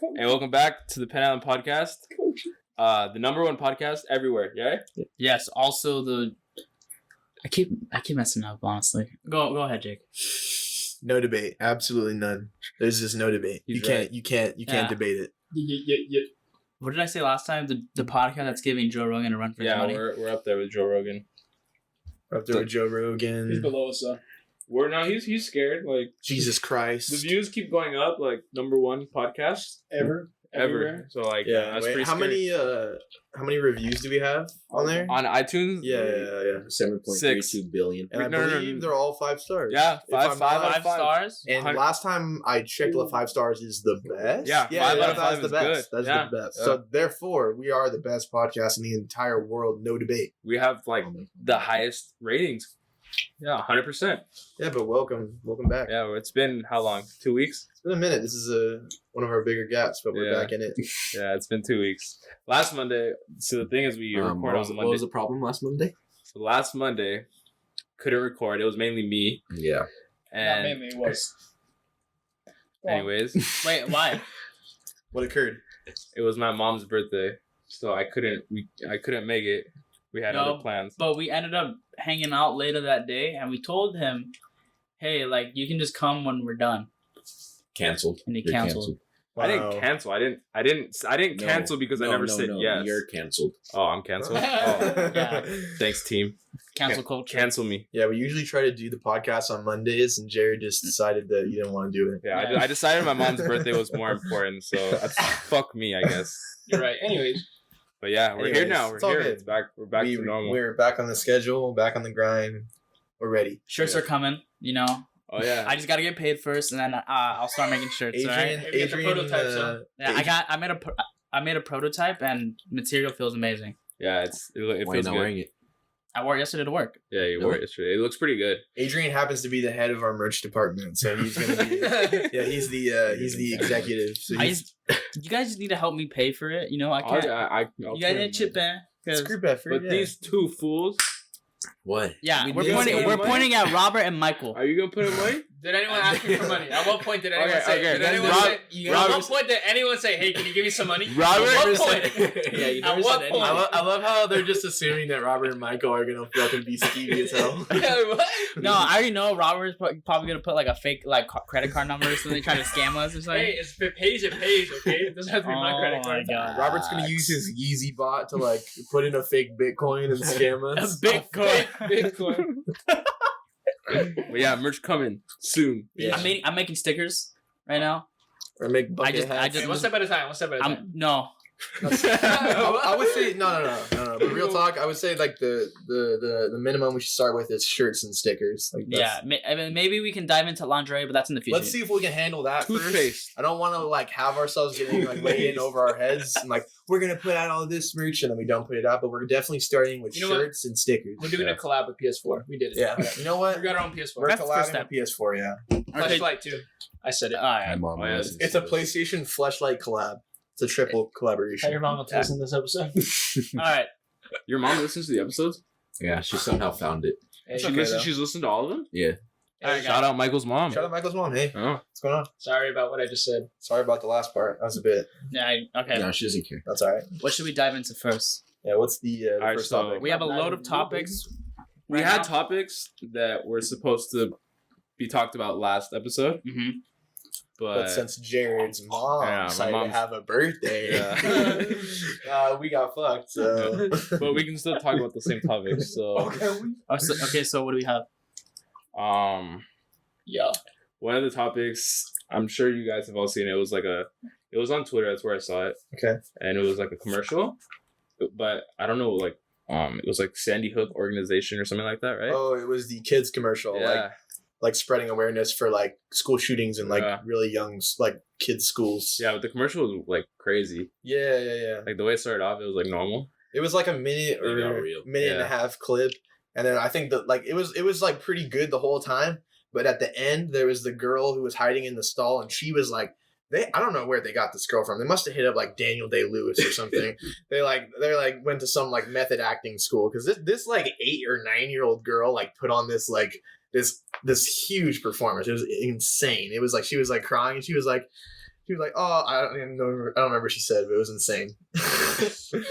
And welcome back to the Penn Island Podcast. The number one podcast everywhere, yeah? Yes, also I keep messing up, honestly. Go ahead, Jake. No debate. Absolutely none. There's just no debate. You can't debate it. What did I say last time? The podcast that's giving Joe Rogan a run for his money? Yeah, we're up there with Joe Rogan. We're up there with Joe Rogan. He's below us, though. He's scared. Like Jesus Christ. The views keep going up. Like number one podcast ever. So like that's pretty scary. How many reviews do we have on there? On iTunes? Yeah. 7.32 billion. And I believe they're all 5 stars. Yeah, five stars. And last time I checked, the 5 stars is the best. Yeah, 5 out of 5 that's the best. Good. That's the best. So therefore, we are the best podcast in the entire world. No debate. We have like the highest ratings. Yeah, 100%. Yeah, but welcome back. Yeah, it's been how long? 2 weeks? It's been a minute. This is one of our bigger gaps, but we're back in it. Yeah, it's been 2 weeks. Last Monday. So the thing is, we record on Monday. What was the problem last Monday? So last Monday, couldn't record. It was mainly me. Yeah. And not mainly, it was. Anyways, wait, why? What occurred? It was my mom's birthday, so I couldn't make it. We had other plans. But we ended up hanging out later that day, and we told him, "Hey, like you can just come when we're done." Canceled. And he canceled. Wow. I didn't cancel. I didn't cancel because I never said yes. You're canceled. Oh, I'm canceled. Yeah. Thanks, team. Cancel culture. Cancel me. Yeah, we usually try to do the podcast on Mondays, and Jared just decided that you didn't want to do it. Yeah. I decided my mom's birthday was more important, so fuck me, I guess. You're right. Anyways. But yeah, we're here now. We're here. Good. It's back. We're back to normal. We're back on the schedule. Back on the grind. We're ready. Shirts are coming. You know. Oh yeah. I just gotta get paid first, and then I'll start making shirts. Adrian, I made a prototype, and material feels amazing. Yeah, it Why feels not good. wearing it? I wore it yesterday to work. Yeah, you wore it yesterday. It looks pretty good. Adrian happens to be the head of our merch department, so he's gonna be. He's the executive. So you guys just need to help me pay for it. You know, I can't. You guys need to chip in. Screw Bedford. But these two fools. What? Yeah, we're pointing at Robert and Michael. Are you gonna put in money? Did anyone ask me for money? At what point did anyone say? Okay. At what point did anyone say, "Hey, can you give me some money"? Robert. At what point? Yeah, you never said anything. I love how they're just assuming that Robert and Michael are gonna fucking be skeevy as hell. What? No, I already know Robert's probably gonna put like a fake like credit card number or something, trying to scam us or something. Hey, if it pays, it pays. Okay, it doesn't have to be my credit card. God. Robert's gonna use his Yeezy bot to like put in a fake Bitcoin and scam us. Bitcoin. But yeah, merch coming soon. Yeah. I'm making stickers right now. Or make bucket hats. Hey, one step at a time. No. I would say no. But real talk, I would say like the minimum we should start with is shirts and stickers. Like Maybe we can dive into lingerie, but that's in the future. Let's see if we can handle that Toothpaste. first. I don't want to like have ourselves getting like way in over our heads and like we're gonna put out all this merch and then we don't put it out. But we're definitely starting with shirts and stickers. We're doing a collab with PS4. We did it. Yeah. You know what? We got our own PS4. We're That's the first collabing with PS4. Yeah. Flashlight too. I said it. All right. My mom listens It's to a this. PlayStation Fleshlight collab. It's a triple collaboration. Your mom will listen to this episode. All right. Your mom listens to the episodes? Yeah, she somehow found it. She's listened to all of them? Yeah. All right, Shout out Michael's mom. Shout out Michael's mom. Hey, Oh. what's going on? Sorry about what I just said. Sorry about the last part. That was a bit. Yeah. Okay. No, she doesn't care. That's all right. What should we dive into first? Yeah. What's the Alright, first so topic? We have a load of topics. We right had now. topics that were supposed to be talked about last episode, Mm-hmm. But since Jared's mom decided to have a birthday, we got fucked. So, but we can still talk about the same topics. So, So what do we have? Yeah. one of the topics, I'm sure you guys have all seen it. It was it was on Twitter. That's where I saw it. Okay. And it was like a commercial, but I don't know, it was like Sandy Hook organization or something like that, right? Oh, it was the kids commercial. Yeah. Like spreading awareness for like school shootings in like really young like kids schools. Yeah, but the commercial was like crazy. Yeah. Like the way it started off, it was like normal. It was like a minute or minute and a half clip, and then I think that like it was like pretty good the whole time. But at the end, there was the girl who was hiding in the stall, and she was like, I don't know where they got this girl from. They must have hit up like Daniel Day-Lewis or something. they went to some like method acting school because this like 8 or 9 year old girl like put on this like this huge performance. It was insane. It was like she was like crying and she was like, She was like, "Oh, I don't even know. I don't remember what she said, but it was insane."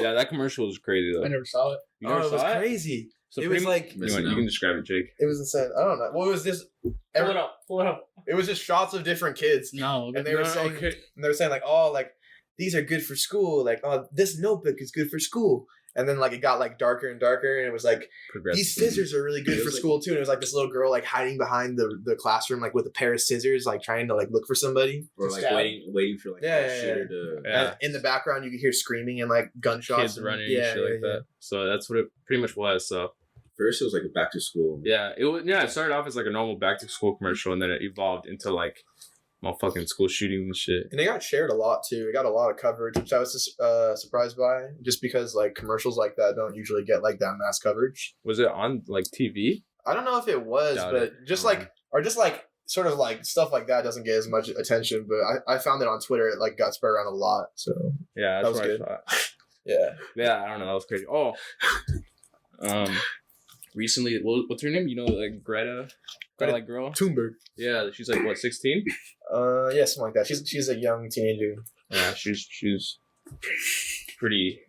Yeah, that commercial was crazy though. I never saw it. You never it was saw it? crazy. So It pretty was like you can describe it, Jake. it was insane. I don't know. Well, it was just Pull it up. Pull it up. it was just shots of different kids, No. and they were saying like, "Oh, like these are good for school. Like, oh, this notebook is good for school." And then like it got like darker and darker, and it was like these scissors are really good for school too. And it was like this little girl like hiding behind the classroom like with a pair of scissors, like trying to like look for somebody. Or like waiting for like a shooter to. Yeah. And in the background, you could hear screaming and like gunshots, Kids running and shit like that. So that's what it pretty much was. So First, it was like a back to school. yeah, it was. Yeah, it started off as like a normal back to school commercial, and then it evolved into like motherfucking school shooting and shit. And it got shared a lot too. It got a lot of coverage, which I was surprised by, just because like commercials like that don't usually get like that mass coverage. Was it on like TV? I don't know if it was, Doubt but it. just like sort of like stuff like that doesn't get as much attention. But I found it on Twitter. It like got spread around a lot. So Yeah, That that's was what good. I thought. yeah, Yeah, I don't know. That was crazy. Oh, recently, what's her name? You know, like Greta like girl. Thunberg. Yeah, she's like what, 16? Yeah, something like that. She's a young teenager. Yeah, she's pretty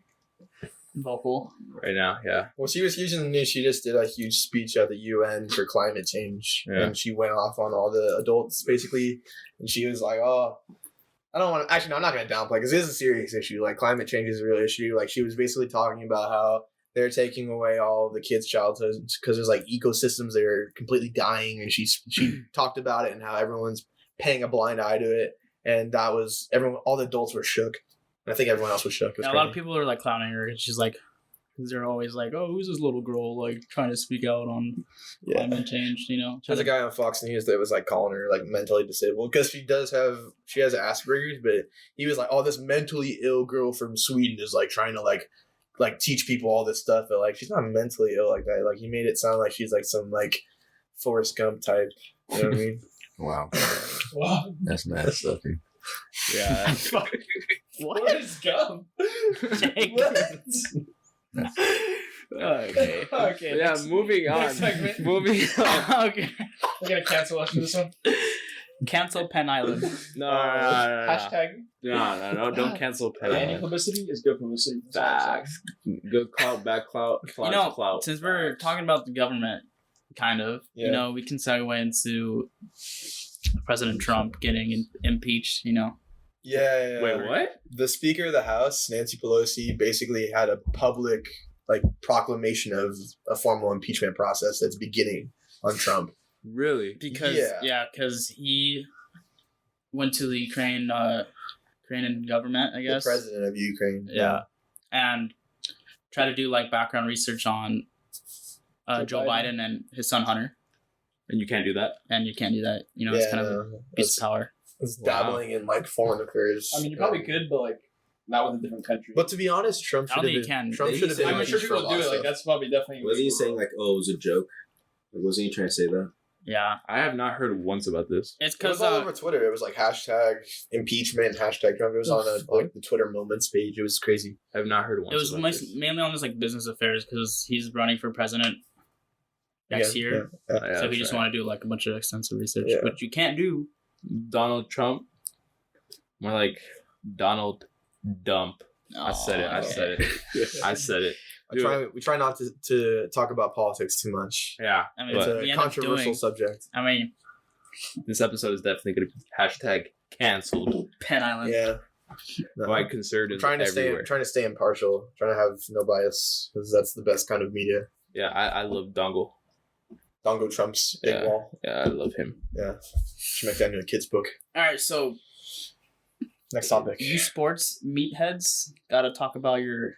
Vocal. right now. Yeah, Well, she was huge in the news. She just did a huge speech at the UN for climate change, Yeah. and she went off on all the adults basically, and she was like, "Oh, I don't want to." Actually, no, I'm not going to downplay because it is a serious issue. Like climate change is a real issue. Like she was basically talking about how they're taking away all of the kids' childhoods because there's like ecosystems that are completely dying, and she talked about it and how everyone's paying a blind eye to it, and that was everyone. All the adults were shook. And I think everyone else was shook. It was Yeah, a lot of crazy. people are like clowning her. And she's like, they're always like, "Oh, who's this little girl like trying to speak out on climate change?" You know, There's a guy on Fox News that was like calling her like mentally disabled because she has Asperger's, but he was like, "Oh, this mentally ill girl from Sweden is like trying to like teach people all this stuff," but like she's not mentally ill like that. Like he made it sound like she's like some like Forrest Gump type. You know what I mean? Wow. Wow. That's mad stuff. yeah. What is gum? Jake. Okay. Okay. Yeah, moving on. next segment. Moving on. Okay. We're gonna cancel after this one. Cancel Penn Island. No. Hashtag. No, don't cancel Any Penn. publicity is good publicity. That's all I'm saying. Facts. Good clout, bad clout, You know, clout. since we're talking about the government, kind of, Yeah. you know, we can segue into President Trump getting impeached. You know, Yeah. Wait, what? The Speaker of the House, Nancy Pelosi, basically had a public like proclamation of a formal impeachment process that's beginning on Trump. Really? because Yeah. because he went to the Ukrainian government, I guess. The president of Ukraine. Yeah, and try to do like background research on Joe Biden and his son Hunter, And you can't do that? and you can't do that. You know, it's kind of a piece of power. It's dabbling in like foreign affairs. I mean, you probably could, but like not with a different country. But to be honest, Trump I should don't have think been. you can. Trump Did should he have say- been. I'm sure impeached for a people lot do of it. Like stuff. that's probably definitely. Was he saying like, "Oh, it was a joke"? Like, wasn't he trying to say that? Yeah, I have not heard once about this. it's It was because all over Twitter. It was like hashtag impeachment, hashtag Trump. It was on like the Twitter Moments page. It was crazy. I have not heard once it was about this. mainly on his like business affairs because he's running for president next year. Yeah, So that's he just right. want to do like a bunch of extensive research, Yeah. which you can't do. Donald Trump. More like Donald Dump. I said it. I Okay. said it. I said it. Dude. We try not to talk about politics too much. Yeah. I mean, It's But we a end up controversial doing. subject. I mean, this episode is definitely going to be hashtag canceled Penn Island. Yeah. No. by conservatives trying to everywhere. stay impartial, trying to have no bias because that's the best kind of media. Yeah, I love Dongle. Dongo Trump's big Yeah. wall. Yeah, I love him. Yeah, should make that into a kid's book. All right, so Next topic. you sports meatheads got to talk about your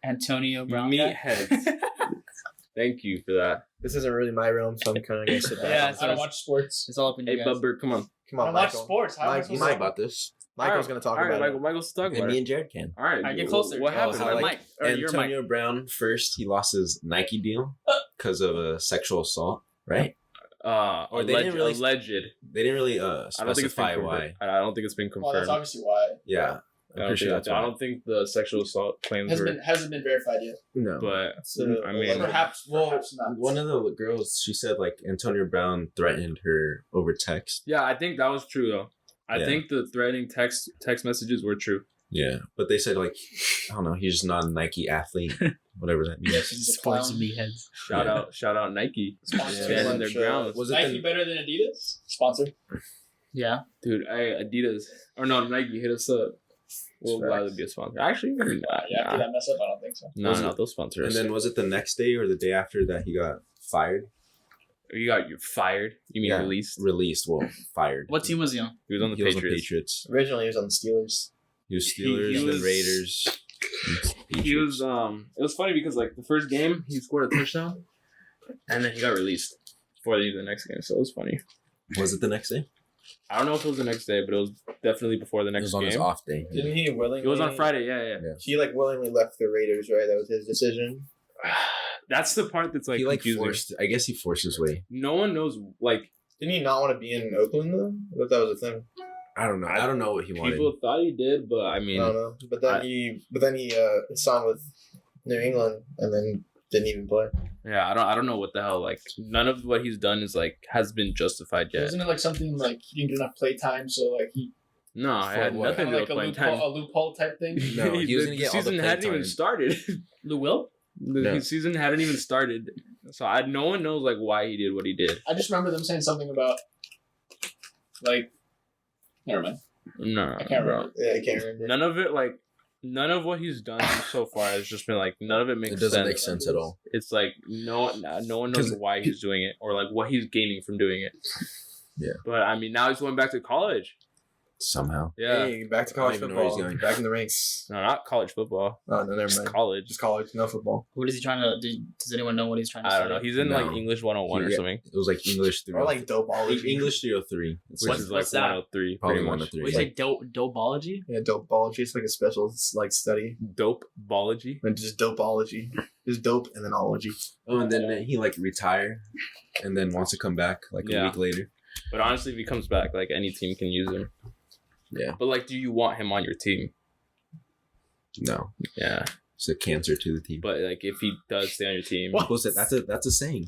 Antonio Brown guy. Meatheads. Thank you for that. This isn't really my realm, so I'm kind of gonna sit back. Yeah, I don't watch sports. It's all up in Hey, you guys. Bubber, come on. Come I on, don't watch Michael. sports. How am I Mike, supposed You know to- about this? Michael's gonna talk All right, about Michael, it. Michael's talking And about me it. and Jared can. All right. All right, get dude, closer. What happened? how, My like, mic or your mic. Antonio Brown first, he lost his Nike deal because of a sexual assault, right? Or they didn't really- alleged. They didn't really I don't think it's been specify confirmed. why. I don't think it's been Well, that's confirmed. obviously why. Yeah, I I'm don't, pretty sure think, that's I why. don't think the sexual assault claims were, Hasn't been verified yet. No, but So, I mean, Perhaps not. one of the girls, she said like Antonio Brown threatened her over text. yeah, I think that was true though. I think the threatening text messages were true. Yeah, but they said like, I don't know, he's just not a Nike athlete, whatever that means. Sports me heads. Shout out Nike. Sponsor. Standing their ground. Was it Nike better than Adidas? Sponsor. Yeah. Dude, Adidas or no, Nike hit us up. We'll gladly be a sponsor. Actually, After that mess up, I don't think so. no, those sponsors. And then was it the next day or the day after that he got fired? You're fired. You mean released? Released. Well, fired. What team was he on? He was on the He was Patriots. on Patriots. Originally, he was on the Steelers. He was Steelers, He then was- Raiders. He was It was funny because like the first game he scored a touchdown, and then he got released before the next game. So it was funny. Was it the next day? I don't know if it was the next day, but it was definitely before the It next was on game. his off day. Didn't he willingly? It was on Friday. Yeah. He like willingly left the Raiders, right? That was his decision. That's the part that's like He like confusing. forced. I guess he forced his way. No one knows. Like Didn't he not want to be in Oakland though? I thought that was a thing. I don't know. I don't know what he wanted. people thought he did, but I mean, I don't know. But then he signed with New England and then didn't even play. yeah, I don't know what the hell. Like none of what he's done is like has been justified yet. Wasn't it like something like he didn't get enough play time, so like he No, I For had what? nothing to like do with a playing time. loophole type thing? No, he was gonna the get all the season play hadn't even time. started. Lou Will? The season hadn't even started, so no one knows like why he did what he did. I just remember them saying something about like. Never mind. No, I can't bro. remember. Yeah, I can't remember. None of what he's done so far has just been like none of it makes It doesn't sense. make sense at all. It's like no one knows 'Cause- why he's doing it or like what he's gaining from doing it. Yeah. But I mean, now he's going back to college. Somehow. Yeah. Hey, back to I don't college even know where he's football. going. Back in the ranks. No, not college football. Oh no, never Just mind. college. Just college, no football. What is he trying to do? Does anyone know what he's trying to I don't study? know. He's in No. like English 101 or Yeah. something, It was like English 303. Or like dopeology. English 303. It's which like, is like what's that? 103. Probably pretty much. 103. What is it? Dopeology? Yeah, dopeology. It's like a special like study. Dope-bology. And just dopeology. Just dope and then ology. oh, and then he like retired, and then wants to come back like a Yeah. week later. But honestly, if he comes back, like any team can use him. Yeah. But like, do you want him on your team? No, Yeah. it's a cancer to the team. But like, if he does stay on your team, What's that? That's a saying.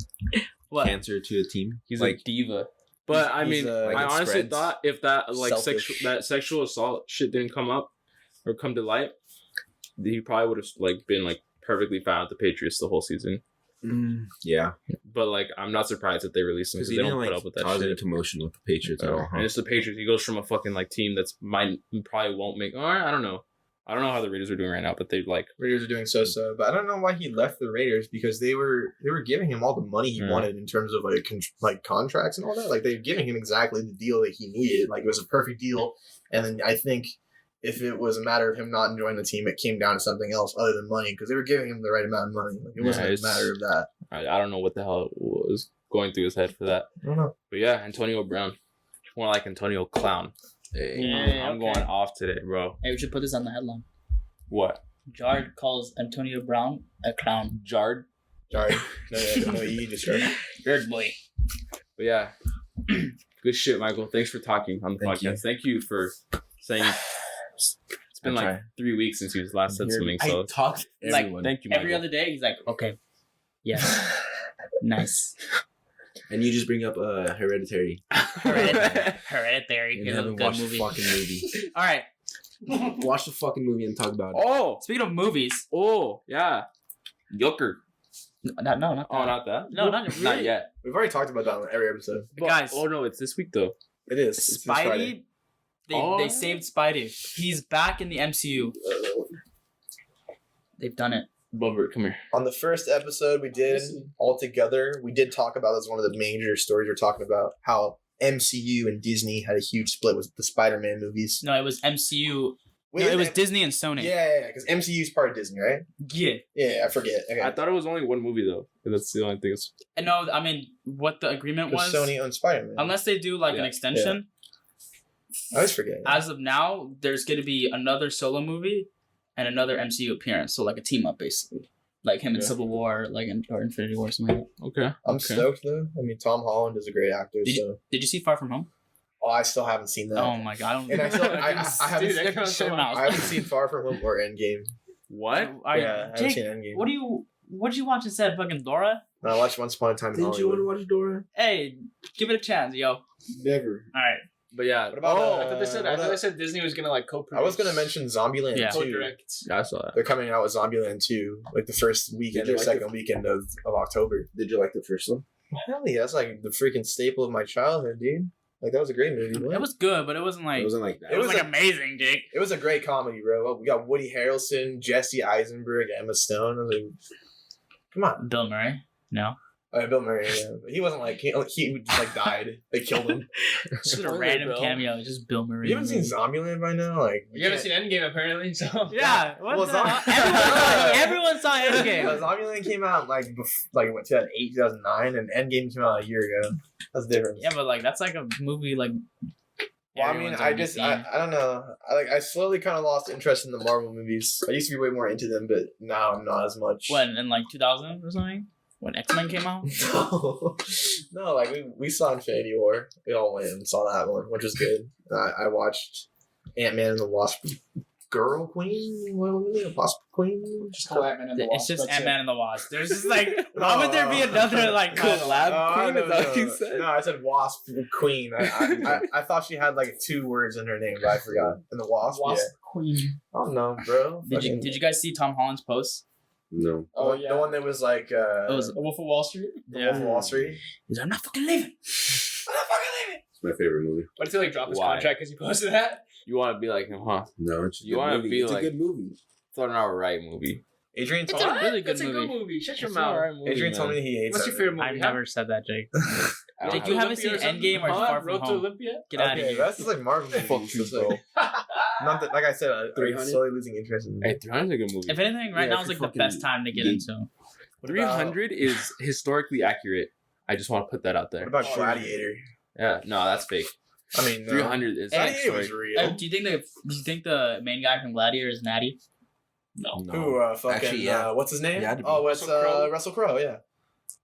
What? Cancer to a team. he's like a diva. But I he's, mean, like, I it honestly spreads. thought if that like Selfish. sexual assault shit didn't come up or come to light, he probably would have like been like perfectly fine with the Patriots the whole season. Yeah, But like, I'm not surprised that they released him because because he they didn't don't like put up with that cause any shit. commotion with the Patriots at all. And it's the Patriots. He goes from a fucking like team that's probably won't make. Or I don't know. I don't know how the Raiders are doing right now, but they like. Raiders are doing so, but I don't know why he left the Raiders because they were giving him all the money he Yeah. wanted in terms of like contracts and all that. Like they were giving him exactly the deal that he needed. Like it was a perfect deal. And then I think if it was a matter of him not enjoying the team, it came down to something else other than money because they were giving him the right amount of money. Like it wasn't it's- a matter of that. I don't know what the hell was going through his head for that. I don't know. But yeah, Antonio Brown, more like Antonio Clown. Hey. Yeah, I'm okay. going off today, bro. Hey, we should put this on the headline. What? Jard calls Antonio Brown a clown. Jard? Sorry. No, you just started. Good boy. But yeah, good shit, Michael. Thanks for talking on the Thank podcast. you. Thank you for saying. It's been I like try. 3 weeks since you last said something. So I talked to Like, everyone. thank you, Every Michael. other day, he's like, okay. Yes. Nice. and you just bring up Hereditary. Hereditary. And Here's a haven't good watched movie. the fucking movie. All right. Watch the fucking movie and talk about it. Oh, Speaking of movies. yeah. Yucker. No, not that. Oh, not that. No, not really. Not yet. We've already talked about that on every episode. Guys, Oh no, it's this week though. It is. It's this Friday. Spidey. They saved Spidey. He's back in the MCU. They've done it. Bumper, come here. On the first episode we did all together, we did talk about as one of the major stories we're talking about how MCU and Disney had a huge split with the Spider-Man movies. No, it was MCU. Wait, No, it was M- Disney and Sony. Yeah, because MCU is part of Disney, right? Yeah. Yeah, I forget. Okay. I thought it was only one movie though. That's the only thing. And no, I mean, what the agreement was, Because Sony owns Spider-Man. unless they do like an Yeah. extension, I always forget. as of now, there's going to be another solo movie and another MCU appearance. So like a team up, basically. Like him in Yeah. Civil War, like or Infinity War, or something like that. Okay. I'm okay. stoked though. I mean, Tom Holland is a great actor. Did So, Did you see Far From Home? I still haven't seen that. Oh my god! I don't. And I still, I haven't, Dude, that comes so out. I haven't seen Far From Home or Endgame. What? I haven't Jake, seen Endgame. what did you watch instead? Fucking Dora? No, I watched Once Upon a Time in Didn't you want Hollywood. to watch Dora? Hey, give it a chance, yo. All Never. right, But yeah. What about? I thought they said Disney was gonna like co-produce. I was gonna mention Zombieland Yeah. 2. co-direct. Yeah, I saw that. They're coming out with Zombieland 2, like the first weekend Did you or like second weekend of October. Did you like the first one? Hell yeah, that's like the freaking staple of my childhood, dude. Like that was a great movie. What? It was good, but it wasn't like It wasn't like that. it was was like a- amazing, Jake. It was a great comedy, bro. We got Woody Harrelson, Jesse Eisenberg, Emma Stone. I was like, come on. Bill Murray. No. Bill Murray, yeah. But he wasn't like, he just like died. They killed him. Just a Spoiler, random bro. cameo. Just Bill Murray. You haven't seen Zombieland by now? Like, You haven't seen Endgame apparently, so Yeah. What Well, the Zom- hell? Everyone saw Endgame. Zombieland came out like what, 2008, 2009, and Endgame came out a year ago. That's different. Yeah, but like that's like a movie like. Well, I mean, everyone's I already just, seen. I don't know. I slowly kind of lost interest in the Marvel movies. I used to be way more into them, but now I'm not as much. When in like 2000 or something when X-Men came out. No, like we saw Infinity War. We all went and saw that one, which was good. I watched Ant-Man and the Wasp. Girl Queen? What was it? Wasp Queen? just call Ant-Man and the It's Wasp. just that's Ant-Man it. and the Wasp. There's just like why would there be another like Collab Queen? no, Is that what you no. said? No, I said Wasp Queen. I thought she had like 2 words in her name, but I forgot. And the Wasp? Wasp Yeah. Queen. I don't know, bro. Did you guys see Tom Holland's post? No. Oh The yeah. one that was like It was The Wolf of Wall Street. The Wolf of Wall Street. He's like, I'm not fucking leaving. It's my favorite movie. Why did he like drop his Why? contract because he posted that? You want to be like him, huh? No, it's a You good wanna movie. be It's like- a good movie. It's not an alright movie. Adrian It's told a me. really good That's a movie. good movie. Shut your It's an mouth. alright movie, Adrian told man. me he hates What's that your favorite movie? I've huh? never said that, Jake. I don't Jake, have you it. haven't seen Olympia or Endgame or something? Far From Road to Home. Olympia? Get out of Okay, here. that's just like Marvel movies. Fuck you, It's like- Not that, like I said, I'm 300? slowly losing interest in Hey, 300 is a good movie. If anything, right Yeah, now is if like you're the best fucking time to get geek. into. What about- 300 is historically accurate. I just want to put that out What there. about Gladiator? Yeah, no, that's fake. I mean, 300 is Gladiator was historic. real. Do you think the main guy from Gladiator is Natty? No. No. Who, fucking, Actually, yeah. what's his name? Yeah, it'd be. Oh, what's, Russell Crowe? Russell Crowe, yeah.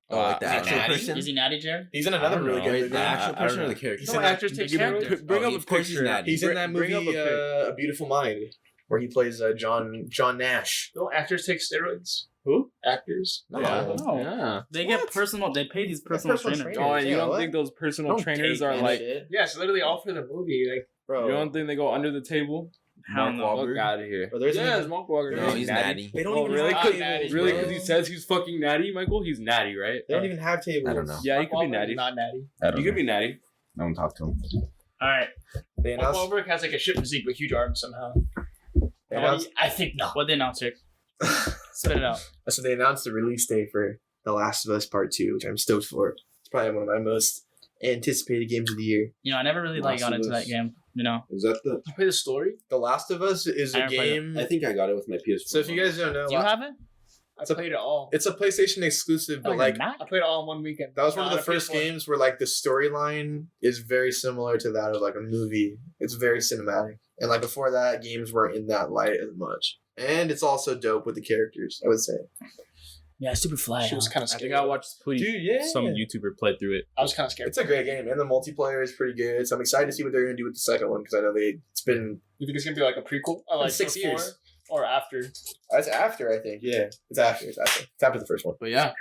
Oh, like the Is he actual natty? person? Is he Natty, Jared? He's in I another don't really know. good Wait, movie. the actual I don't person or know. the character? He's No, in that- actors take Give me- character. Bring Oh, up a of course he's picture. natty. He's in that Bring up movie, a pic. A Beautiful Mind, where he plays John Nash. Don't actors take steroids? Who? Actors? No. No. Yeah. They get personal. They pay these personal personal trainers. trainers. Oh, and you Yeah, don't what? think those personal Don't trainers take are that like? shit. Yeah, it's literally all for the movie. Like, Bro. You don't think they go under the table? Hell Mark no. Wahlberg. Fuck out of here. Bro, there's Yeah, even- it's Mark Wahlberg. No, he's natty. They don't Oh, even really? have Cause- tables, natty, Really? bro. Because he says he's fucking natty, Michael? He's natty, right? They don't even have tables. I don't know. Yeah, he Mark could be Wahlberg natty. is not natty. I don't You could be natty. I don't talk to him. All right. They Mark announced, Wahlberg has like a shit physique but huge arms somehow. they announced, I think not. What they announced, Jake? Spit it out. so they announced the release date for The Last of Us Part 2, which I'm stoked for. It's probably one of my most anticipated games of the year. You know, I never really like Last got of into Us. that game. You know, Is that the? You play the story? The Last of Us is I a never played it. game. I think I got it with my PS4. So if you guys don't know, do you have it? I played it all. it's a PlayStation exclusive, but Oh, like you're not? I played it all in one weekend. that was one of On the a first PS4. games where like the storyline is very similar to that of like a movie. It's very cinematic, and like before that, games weren't in that light as much. And it's also dope with the characters, I would say. Yeah, super fly. She was kind of I scared. think I watched Dude, yeah. some YouTuber play through it. I was kind of scared. It's a great game, and the multiplayer is pretty good. So I'm excited to see what they're gonna do with the second one because I know it's been You think it's gonna be like a prequel? Or like 6 before years. or after? It's after, I think. Yeah, it's after. It's after the first one. But yeah.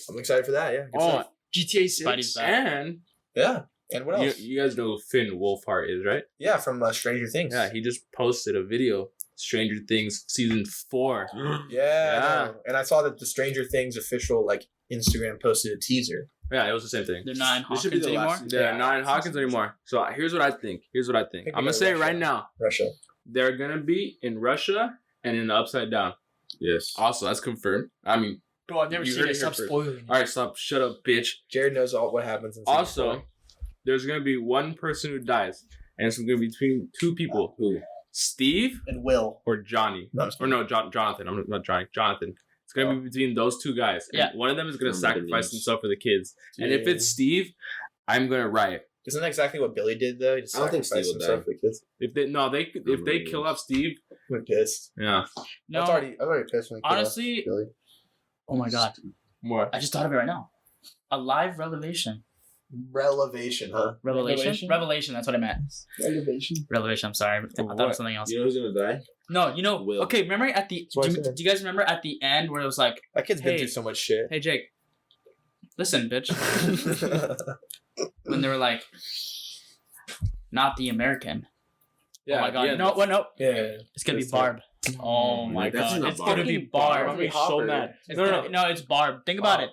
I'm excited for that. Yeah. Good Oh, stuff. GTA 6. Spidey's back. and Yeah. And what you, else? you guys know who Finn Wolfhard is, right? Yeah, from Stranger Things. Yeah, he just posted a video. Stranger Things season 4. Yeah. Yeah. I know. And I saw that the Stranger Things official like Instagram posted a teaser. Yeah, it was the same thing. They're not in This should be Hawkins the anymore. last season. They're not in Hawkins anymore. So here's what I think. I think I'm gonna we say got it right Russia. now. Russia. They're gonna be in Russia and in the Upside Down. Yes. Also, that's confirmed. I mean, Bro, I've never You seen heard it. it here Stop first. spoiling. all right, stop. Shut up, bitch. Jared knows all what happens in season Also, 4. there's gonna be one person who dies, and it's gonna be between two people: Who? Steve And Will. or Johnny. No, I'm just Or no, Jonathan. I'm not Johnny. Jonathan. It's gonna be between those two guys. And Yeah. one of them is gonna Remember the sacrifice names. himself for the kids. And if it's Steve, I'm gonna riot. Isn't that exactly what Billy did though? He just I don't think sacrificed Steve will himself for the kids. If they kill off Steve, I'm pissed. yeah. No, I was already pissed when he killed off honestly, Billy. oh my god, More. I just thought of it right now. A live revelation. Relevation, huh? Revelation. Revelation. That's what I meant. Elevation. Revelation. I'm sorry. I thought it what? was something else. You know who's gonna die? No, you know. Will. Okay, remember at the. what I Do you, said. do you guys remember at the end where it was like, That kid's been Hey. through so much shit. "Hey Jake, listen, bitch," when they were like, not the American. Yeah, Oh my god! yeah, No, what? No, Yeah. it's gonna be That's Barb. Oh my That's god! not It's Barb. gonna be I'm Barb. gonna be so mad. No, it's Barb. Think about it.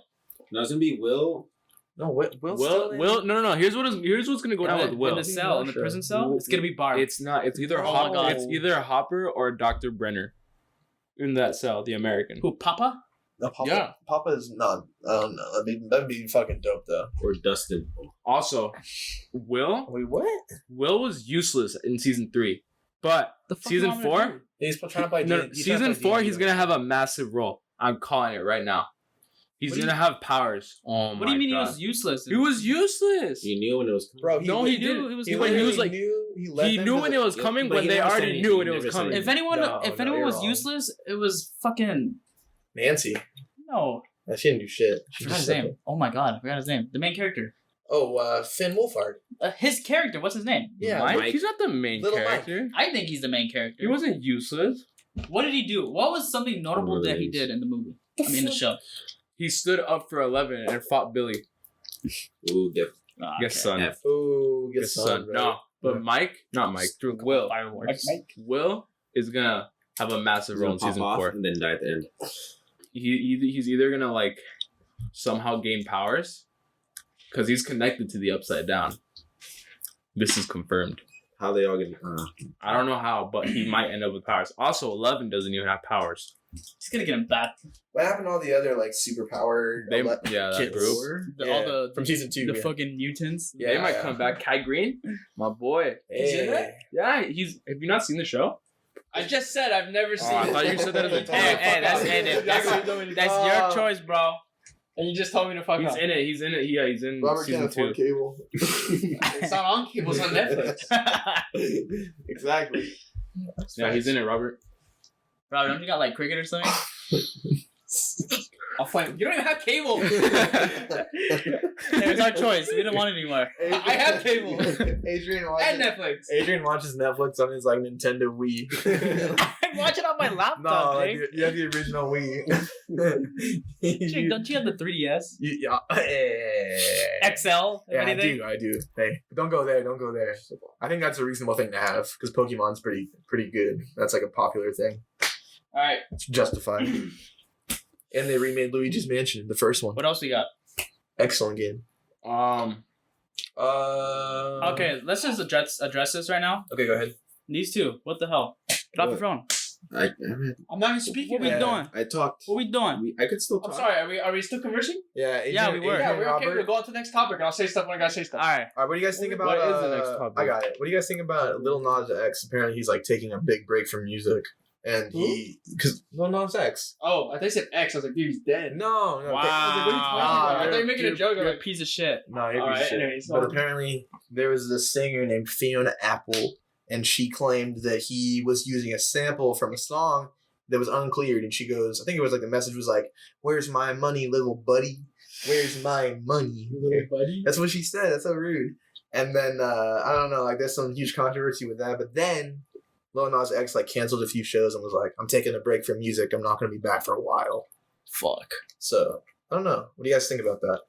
No, it's gonna be Will. No, Will. No. Here's what's gonna go down with Will. In the cell, in the prison cell, it's gonna be Barb. It's not. It's either Oh my God. It's either Hopper or Dr. Brenner in that cell, the American. Who? Papa? No, Papa. Yeah. Papa's not. I don't know. That'd be fucking dope though. Or Dustin. Also, Will Wait, what? was useless in season 3, but The fuck season am I gonna 4, do? He's trying to play. no, season 4, he's gonna have a massive role. I'm calling it right now. He's What do gonna have powers. Oh my What do you mean God. he was useless? He was useless. You knew when it was coming. Bro, No, he didn't. He was He literally was like, he knew when it was coming, but when he they never said already anything. knew when He it was never said coming. If anyone, No, if no, anyone you're was wrong. useless, it was fucking Nancy. no. She didn't do shit. I forgot his name. Oh my god, I forgot his name. The main character. Oh, Finn Wolfhard. His character. What's his name? Yeah, Mike? Mike. He's not the main Little Mike. character. I think he's the main character. He wasn't useless. What did he do? What was something notable that he Release. did in the movie? I mean, in the show. He stood up for 11 and fought Billy. Ooh, Oh, Yes, son. F. Ooh, good Yes, son. son. bro. No, but not Mike. Will. Fireworks. Will is gonna have a massive He's role gonna in pop season off 4. and then die at the end. He's either gonna like somehow gain powers because he's connected to the Upside Down. This is confirmed. How they all get? I don't know how, but he might end up with powers. Also, 11 doesn't even have powers. He's gonna get him back. What happened to all the other like superpower? Yeah, that kids? group. All the from season 2. the fucking mutants. Yeah, They might come back. Kai Green, my boy. Hey. Yeah, he's. Have you not seen the show? I just said I've never seen Oh, I it. thought you said that as a Hey, that's your choice, bro. And you just told me to fuck He's off. in it. He's in it. Yeah, he's in Robert season can't afford 2. cable. It's not on cable. It's on Netflix. Exactly. Yeah, he's in it, Robert. Bro, don't you got like cricket or something? I'll find. You don't even have cable. Hey, it's our choice. We don't want it anymore. I have cable. Adrian And watches. Netflix. Adrian watches Netflix on his like Nintendo Wii. I watch it on my No, laptop, like, Jake. you have the original Wii. Jake, don't you have the 3DS? Yeah, XL? yeah, anything? I do. Hey, don't go there. Don't go there. I think that's a reasonable thing to have because Pokemon's pretty good. That's like a popular thing. All right. It's justified. And they remade Luigi's Mansion, the first one. What else we got? Excellent game. Okay, let's just address this right now. Okay, go ahead. These two, what the hell? Get off your phone. I'm not even speaking. What we Yeah. doing? I talked. What we doing? I could still I'm talk. sorry. Are we still conversing? Yeah, Yeah, we were. Yeah, Adrian, we're okay. Robert. We'll go on to the next topic. I'll say stuff when I gotta say stuff. All right. All right, what do you guys think about? What is the next topic? I got it. What do you guys think about Lil Nas X? Apparently, he's like taking a big break from music, and because Lil Nas X. Oh, I thought you said X. I was like, dude, he's dead. No, Wow. I thought you were making a joke. You're a Like, piece of shit. no, you're All right, shit. anyways, But no. apparently, there was this singer named Fiona Apple, and she claimed that he was using a sample from a song that was uncleared, and she goes, I think it was like the message was like, "Where's my money, little buddy? Where's my money?" little buddy. That's what she said. That's so rude. And then I don't know, like there's some huge controversy with that. But then Lil Nas X like canceled a few shows and was like, "I'm taking a break from music. I'm not going to be back for a while." Fuck. So I don't know. What do you guys think about that?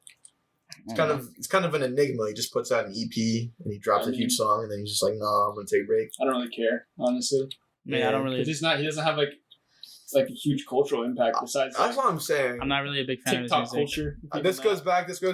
It's kind of an enigma. He just puts out an EP and he drops I a huge mean- song and then he's just like, "No, I'm going to take a break." I don't really care, honestly. Man, I don't Because really. he's not. He doesn't have like a huge cultural impact besides That's what I'm saying. I'm not really a big fan TikTok of his music. culture. This goes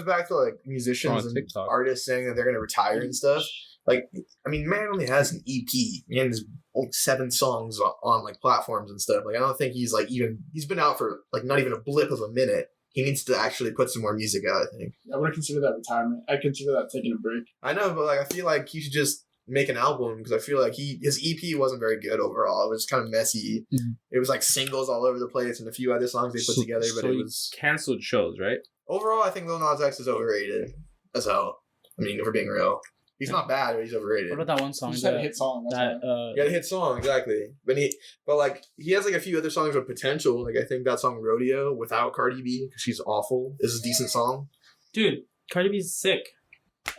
back to like musicians Oh, and TikTok. artists saying that they're going to retire and stuff. Like, I mean, man only has an EP. Man has like 7 songs on like platforms and stuff. Like, I don't think he's like he's been out for like not even a blip of a minute. He needs to actually put some more music out, I think. I wouldn't consider that retirement. I consider that taking a break. I know, but like I feel like he should just make an album because I feel like his EP wasn't very good overall. It was kind of messy. Mhm. It was like singles all over the place and a few other songs they put together, but it was canceled shows, right? overall I think Lil Nas X is overrated as hell. I mean, if we're being real. He's not bad, but he's overrated. What about that one song? He just had a That, hit song. That's why. He had a hit song, exactly. But like he has like a few other songs with potential. Like I think that song Rodeo without Cardi B, because she's awful, is a decent song. dude, Cardi B's sick.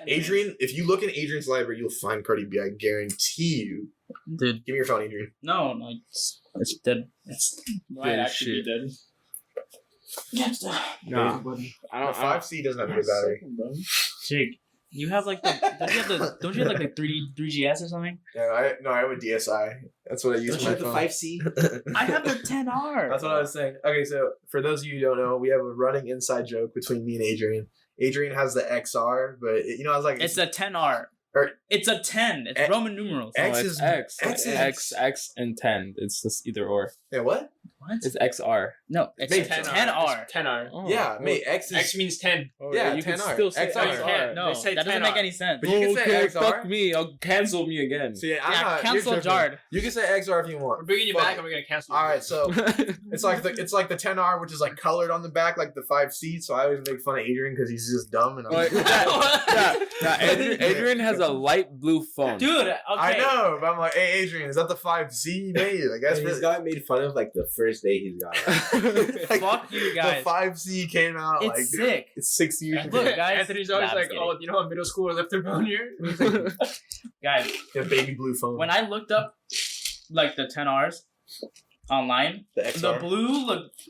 Adrian, if you look in Adrian's library, you'll find Cardi B. I guarantee you. Dude, Give me your phone, Adrian. no, like it's dead. It's Dead might actually shit. be dead. No, I The don't. 5C doesn't have a good battery. Jake, You have like don't you have like the 3GS or something? Yeah, I have a DSi. That's what I use Don't for you my have phone. the 5C? I have the 10R. That's what I was saying. Okay, so for those of you who don't know, we have a running inside joke between me and Adrian. Adrian has the XR, but I was like, It's a 10R. It's a 10. It's Roman numerals. X No, is it's X. X is X and 10. It's just either or. Yeah, what? What? It's XR. No, it's Mate, 10R. 10R. Oh, Yeah, mate. X is X means 10. yeah, you can 10R. still say XR. XR. No, They say that doesn't 10R. make any sense. But you can say Okay, XR. fuck me. I'll cancel me again. See, I'm Yeah, not. cancel you're tripping. Jard. You can say XR if you want. We're bringing you Fuck back it. and we're going to cancel All you. right, so it's like the 10R, which is like colored on the back, like the 5C. So I always make fun of Adrian because he's just dumb and I'm Like, Adrian has a light blue phone. Dude, okay. I know, but I'm like, hey, Adrian, is that the 5C, mate? Like that's He's really got made fun of like the first day he's got it. like, Fuck you guys. The 5C came out It's like sick. it's 6 years. Look, ago. guys. Anthony's always Nah, I'm like, just oh, you know what middle schooler left their phone here? And he's like, Guys, The baby blue phone. when I looked up like the 10Rs online, the the XR. blue looked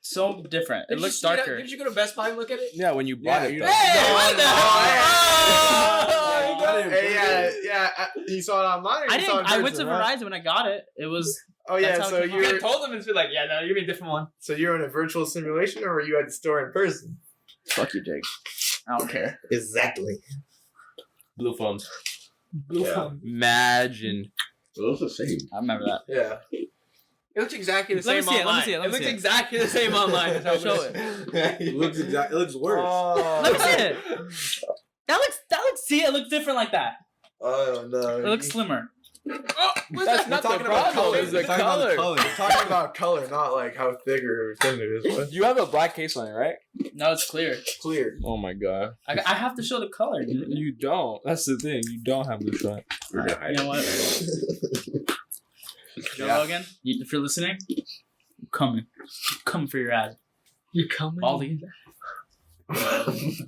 so different. It did you looks see that? darker. Did you go to Best Buy and look at it? Yeah, when you Yeah, bought it. you though. know- Hey, what the hell? Oh, you got it in Hey, yeah. You saw it online. Or I you saw it didn't. in I went to person, right? Verizon when I got it. It was Oh yeah, That's how so it came You out. could have told them and be like, yeah, no, you mean a different one. so you're in a virtual simulation, or were you at the store in person? fuck you, Jake. I don't care. Exactly. Blue phones. Blue Yeah. phone. Imagine. Those the same. I remember that. Yeah. It looks exactly the Let me same see it, let me online. see it, let me looks see it. exactly the same online. That's how it Show looks. it. It looks exact. It looks worse. Oh. Let me see it. That looks. See, it looks different like that. Oh no. It looks slimmer. Oh, what's That's that? not the talking about problem. color. It's the We're talking about the color. We're talking about color, not like how thick or thin it is. What? You have a black case on it, right? No, it's clear. Clear. Oh my god. I have to show the color. You, Dude. you don't. That's the thing. You don't have blue shot. We're gonna hide You know what? Joe Yeah. Rogan, if you're listening, I'm coming for your ass. You're coming. All these.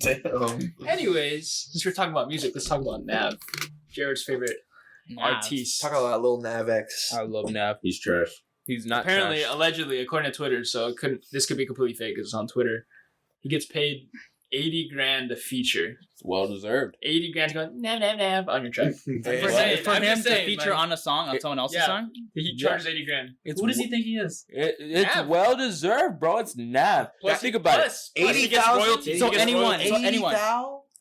Damn. Anyways, since we're talking about music, let's talk about Nav. Jared's favorite artiste. Talk about Lil Nav X. I love Nav. He's trash. He's not Apparently, trash. allegedly, according to Twitter, so this could be completely fake because it's on Twitter. He gets paid $80,000 a feature. It's well deserved. 80 grand to go nav on your track. Hey, For well, saying- For I'm him just to saying, feature like- on a song on someone else's Yeah. song, He charges $80,000. It's who does he think he is? It's Nav. well deserved, bro. It's Nav. Plus, Think about plus, he gets 80,000? royalties. So He gets anyone- royalties. so anyone.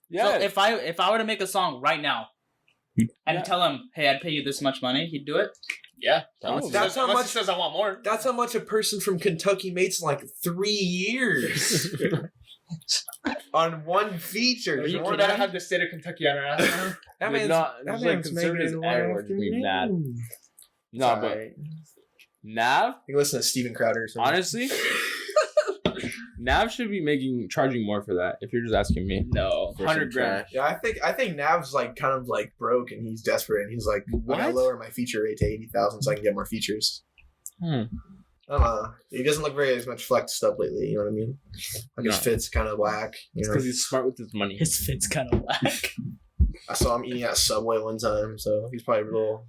Yeah. So if I were to make a song right now and Yeah. tell him, hey, I'd pay you this much money, he'd do it. Yeah. Oh, that's how Unless much- he says I want more. That's how much a person from Kentucky makes in like 3 years on one feature. We You want gotta that? have the state of Kentucky on our ass now. That But man's, not- that it's like man's conservatives making one everywhere after just being mad. another. No, It's but alright. Nav, You can listen to Steven Crowder or something. honestly, Nav should be charging more for that. If you're just asking me. No, For some 100 grand. trash. Yeah, I think Nav's like kind of like broke and he's desperate and he's like, I gotta What? lower my feature rate to 80,000 so I can get more features. Hmm. I don't know. He doesn't look very as much flexed up lately. You know what I mean? Like his No. fit's kind of whack. You It's know? because he's smart with his money. His fit's kind of whack. I saw him eating at Subway one time, so he's probably a little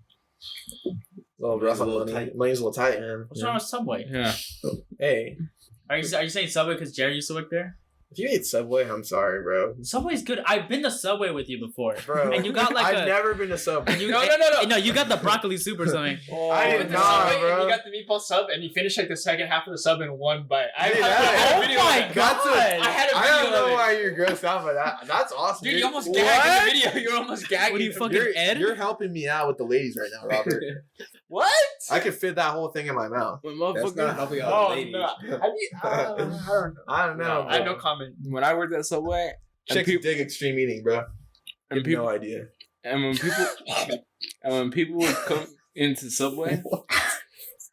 rough on money. tight. Money's a little tight, man. What's wrong with Subway? Yeah. Hey, Are you saying Subway because Jerry used to work there? if you ate Subway, I'm sorry, bro. Subway's good. I've been to Subway with you before. Bro, And you got like I've a. never been to Subway. You, No. No, you got the broccoli soup or something. I did With the not, Subway, bro. and you got the meatball sub, and you finished like the second half of the sub in one bite. I Dude, had Oh a video my of it. That's God. I had a I video don't know of it. why you're grossed out by that. That's awesome, Dude, dude. you almost gagged in the video. You're almost gagging. What are you fucking You're, Ed? you're helping me out with the ladies right now, Robert. What? I could fit that whole thing in my mouth. When That's motherfucker- not helping out Oh, the ladies. no. Have you, I don't know. I don't know. I have no bro. comment. When I worked at Subway, and Chicks people, dig extreme eating, bro. You and have people, no idea. and when people would come into Subway,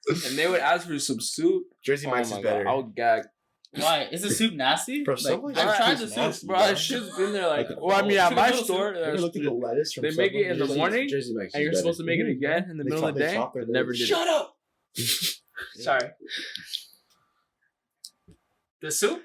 and they would ask for some soup. Jersey Oh Mike's my is God, better. I would gag. Why? Is the soup nasty? Bro, Like, Subway's I've not tried too the soup. nasty, Bro, that shit's been there like. Like, Well, I mean, at my Chicken store, You ever looked at the lettuce from they make it in the Subway? morning, Jersey Mike's and you're is supposed to better. make it again in the They middle of the they day. chop their Never lettuce. did Shut up! Sorry. The soup?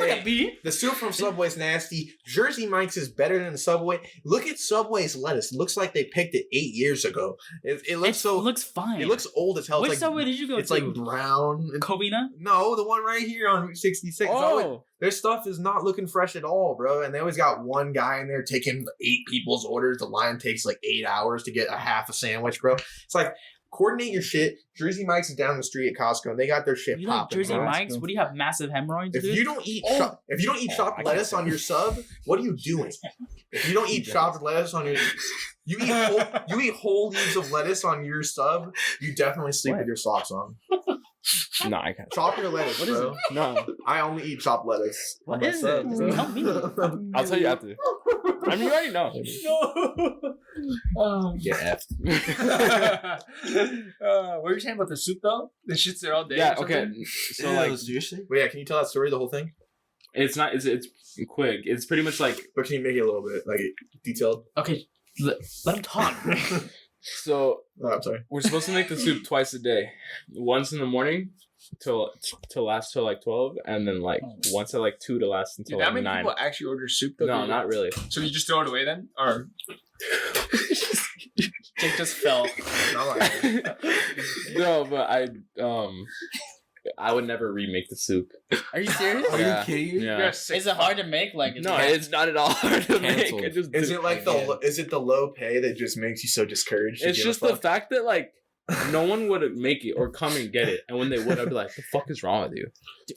Hey, the soup from Subway's nasty. Jersey Mike's is better than the Subway. Look at Subway's lettuce. It looks like they picked it 8 years ago. It looks It looks fine. It looks old as hell. Which It's like, Subway did you go it's to? like brown. Covina? No, the one right here on Route 66. Oh, Their stuff is not looking fresh at all, bro. And they always got one guy in there taking 8 people's orders. The line takes like 8 hours to get a half a sandwich, bro. It's like, coordinate your shit. Jersey Mike's is down the street at Costco, and they got their shit You like popping. Jersey bro. Mike's? What do you have? Massive hemorrhoids, If dude? you don't eat, I can't lettuce on your sub, what are you doing? If you don't eat chopped lettuce on your, you eat whole leaves of lettuce on your sub, you definitely sleep with your socks on. no, I can't. Chop your lettuce, What is bro. No, I only eat chopped lettuce. on What my is sub, it? bro. Tell me. I'll tell you after. I mean, you already know. Get effed. What were you saying about the soup though? The shit's there all day. Yeah. or Okay. something? So like, seriously? Wait, yeah, can you tell that story, the whole thing? it's not. It's quick. It's pretty much like But can you make it a little bit like detailed? Okay, let him talk. so. Oh, I'm sorry. We're supposed to make the soup twice a day. Once in the morning to last till like 12, and then like once at like 2 to last until Dude, how like many 9. people actually order soup though? No, not really. So you just throw it away then? Or Jake just fell. Not like No, but I would never remake the soup. Are you serious? Are Yeah. you kidding me? Yeah. You're a sick Is it hard to make? Like, No, it's not at all hard to make. Cancelled. It just, Is it like is it the low pay that just makes you so discouraged? to it's give a just the fuck? fact that like no one would make it or come and get it, and when they would, I'd be like, "The fuck is wrong with you?"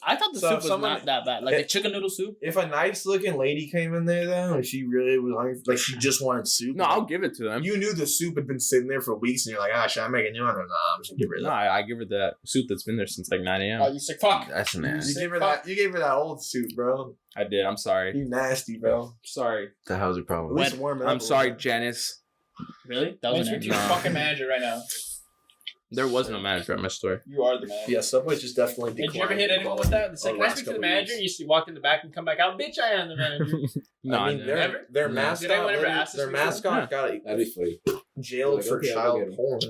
I thought the So soup was someone- not that bad. Like the chicken noodle soup. If a nice looking lady came in there though, and she really was hungry, like she just wanted soup. No, I'll give it to them. You knew the soup had been sitting there for weeks, and you're like, ah, should I make a new one? Or nah, I'm just gonna give her No, that. I give her that soup that's been there since like 9 a.m. Oh, you sick fuck. That's an You ass. gave her that. You gave her that old soup, bro. I did. I'm sorry. You nasty, bro. Sorry. The hell's your At problem? least warm it up. I'm a sorry, little bit. Janice. Really? That was Speak an to your No. fucking manager right now. There wasn't a manager at my store. You are the manager. Yeah, Subway just definitely. Did you ever declined hit anyone with that? It's like, over can I last speak to the couple manager? years. You walk in the back and come back out. Bitch, I am the manager. No, I I mean, didn't. Never? their No. mascot. Did anyone ever ask this their before? mascot got That'd be funny. jailed Like, for okay, I'll child get him. porn.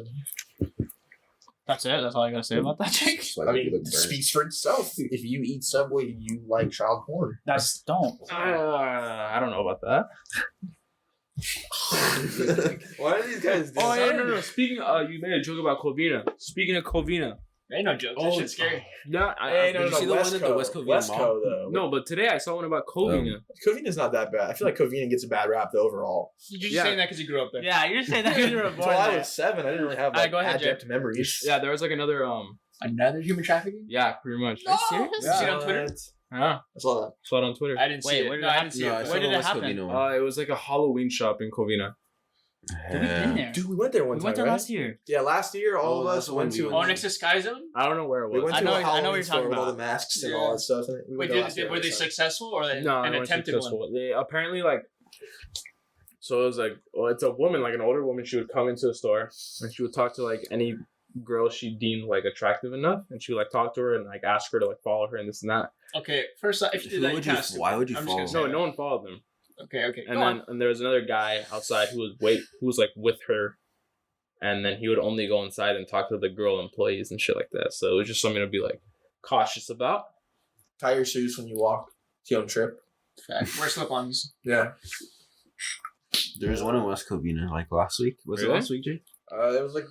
That's it. That's all I gotta say about that, Jake. Just like I you mean, look it burnt. speaks for itself. If you eat Subway, you like child porn. That's don't. I don't know about that. Why are these guys? Oh yeah, no. Speaking, you made a joke about Covina. Speaking of Covina, Ain't no joke. That shit's scary. yeah, Hey, Did you see the one at the West Covina Westco, Mall? though. no, but today I saw one about Covina. Covina's not that bad. I feel like Covina gets a bad rap though overall. You're just Yeah. saying that because you grew up there. Yeah, you're saying that you were born Until I there. was 7, I didn't really have Alright, like go ahead, adept memories. Yeah, there was like another Another human trafficking? yeah, pretty much. Are you serious? You see it on Twitter? Yeah, I saw that. saw it on Twitter. I didn't see Wait, it. where did No, it I happen? didn't see No, I it. saw Where the did it West happen? Covina one. It was like a Halloween shop in Covina. Dude, we've been there. Dude, we went there one We time. went there right? last year. Yeah, last year all of Oh, us that's the went one to. we Oh, went next to Sky Zone? I don't know where it We was. went I to know- a I know Halloween what you're store talking with all the about. masks and Yeah. all that stuff. We Wait, went there last year, were they so- successful or they, No, an they weren't attempted one? successful. They apparently like. So it was like, well, it's a woman, like an older woman. She would come into the store and she would talk to like any girl she deemed like attractive enough, and she would like talk to her and like ask her to like follow her and this and that. Okay, first off, if you did Who that, would you you- kind of why would you I'm just follow gonna say No, that. no one followed them. Okay, And go then on. and there was another guy outside who was like with her, and then he would only go inside and talk to the girl employees and shit like that. So it was just something to be like cautious about. Tie your shoes when you walk. Go on trip. Fact. Wear slip-ons. Yeah. There was one in West Covina like last week. Was Really? it last week, Jay? It was like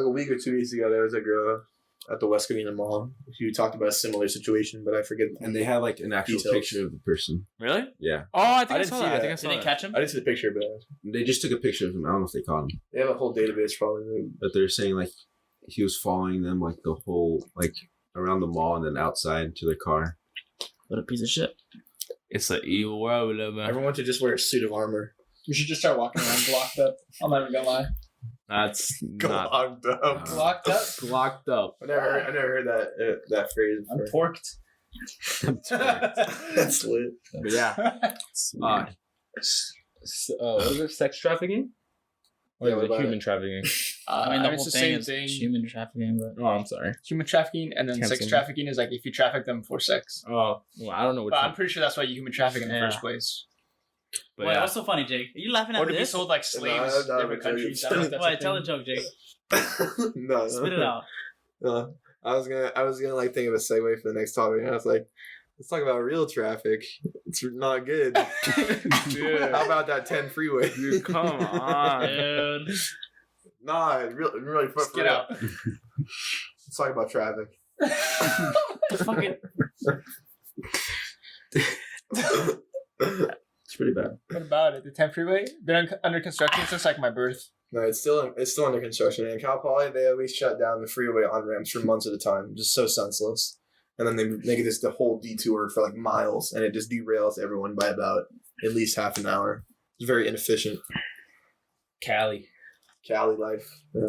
a week or 2 weeks ago. There was a girl at the West Covina Mall who talked about a similar situation, but I forget. And they had like an actual Details. picture of the person. Really? Yeah. Oh, I think I I, didn't saw see that. I that. think I Did saw they that. catch him? I didn't see the picture, but They just took a picture of him. I don't know if they caught him. they have a whole database probably. But they're saying like he was following them like the whole like around the mall and then outside to their car. What a piece of shit. It's an evil world we live in. Everyone should just wear a suit of armor. You should just start walking around blocked up. I'm not even gonna lie. That's not Locked up. Blocked up? locked up. I never heard that phrase I'm before. porked. That's lit. But yeah. What is it? Sex trafficking? Or Yeah, is what it about human it? trafficking? I mean, the it's whole the thing same is thing. human trafficking, but Oh, I'm sorry. Human trafficking and then Can't sex say. trafficking is like if you traffic them for sex. Oh, well, I don't know which But I'm one. pretty sure that's why you human traffic in the Yeah. first place. But wait, yeah. what's so funny, Jake? Are you laughing at Or to be this? sold like slaves No, in different I'm countries. joking. I don't know if that's a Wait, tell a thing. joke, Jake. No. Spit it out. I was gonna like think of a segue for the next topic, and I was like, let's talk about real traffic. It's not good. Dude. How about that 10 freeway? Dude, come on. Dude. Nah, really. Just get out. Let's talk about traffic. Fucking. It's pretty bad. What about it? The 10 freeway? Been under construction since like my birth. No, it's still under construction. And Cal Poly, they at least shut down the freeway on ramps for months at a time. Just so senseless. And then they make this the whole detour for like miles, and it just derails everyone by about at least half an hour. It's very inefficient. Cali life. Yeah.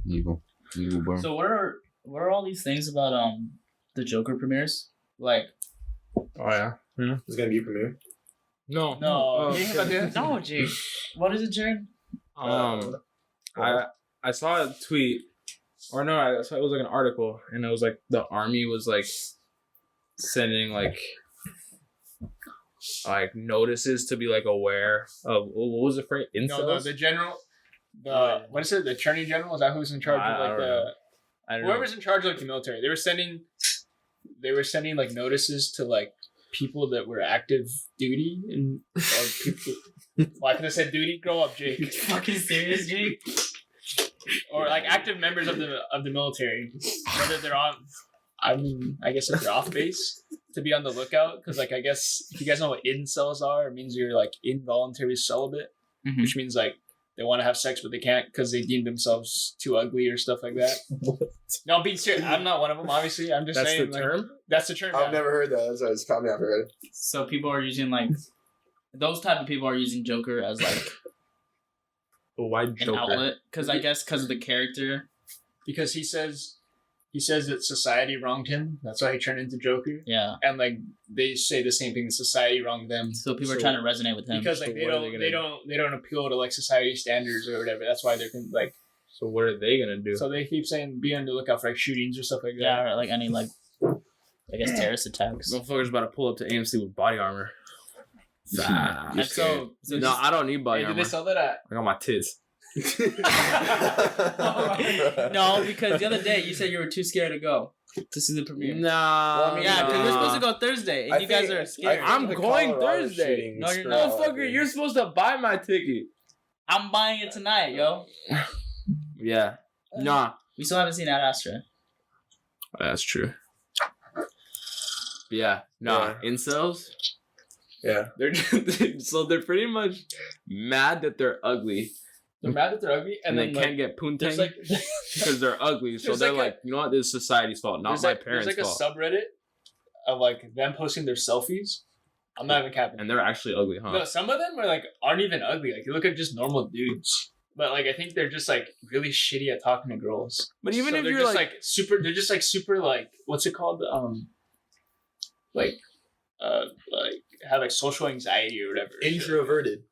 Evil, bro. So what are all these things about the Joker premieres? Like, Oh yeah. It's gonna be a premiere. No. No. You think about this? no, Jake. What is it, Jared? I saw a tweet, or no, I saw it was like an article, and it was like the army was like sending like notices to be like aware of what was the phrase? Incels? No, the general. What is it? The attorney general? Is that who's in charge of like I don't know. whoever's in charge of like the military? They were sending like notices to like people that were active duty and or people. Why could I say duty? Grow up, Jake. You fucking serious, Jake? Or like active members of the military, whether they're on. I mean, I guess if they're off base, to be on the lookout, because like I guess if you guys know what incels are, it means you're like involuntary celibate, which means like they want to have sex but they can't because they deem themselves too ugly or stuff like that. No, I'm being serious. I'm not one of them, obviously. I'm just saying. That's the term? That's the term. I've never heard that. That's why it's caught me off guard. So people are using like those type of people are using Joker as like Why an Joker? outlet because I guess because of the character. Because he says that society wronged him. That's why he turned into Joker. Yeah. And like they say the same thing. Society wronged them. So people are trying to resonate with him because like So they what are they don't appeal to like society standards or whatever. That's why they're like. So what are they gonna do? So they keep saying be on the lookout for like shootings or stuff like that. Yeah, or like any like I guess terrorist attacks. Motherfuckers about to pull up to AMC with body armor. And so No, I don't need body Hey, did armor. they sell that at? I got my tits. no, because the other day you said you were too scared to go to see the premiere. Nah. Yeah, because we're supposed to go Thursday, and you guys are scared. I'm going Thursday. No, you're not. Motherfucker, you're supposed to buy my ticket. I'm buying it tonight, yo. Yeah. Nah. We still haven't seen Ad Astra. That's true. But yeah. Nah. Incels. Yeah. They're pretty much mad that they're ugly. They're mad that they're ugly, And they then, can't get there's poontang like because they're ugly. So there's they're like like, you know what? This is society's fault, not my parents' There's like fault. a subreddit of like them posting their selfies. I'm not even capping. And they're actually ugly, huh? No, some of them are like aren't even ugly. Like you look at just normal dudes. But like I think they're just like really shitty at talking to girls. But even if they're you're just like super, they're just like super like what's it called? Like have like social anxiety or whatever. Introverted.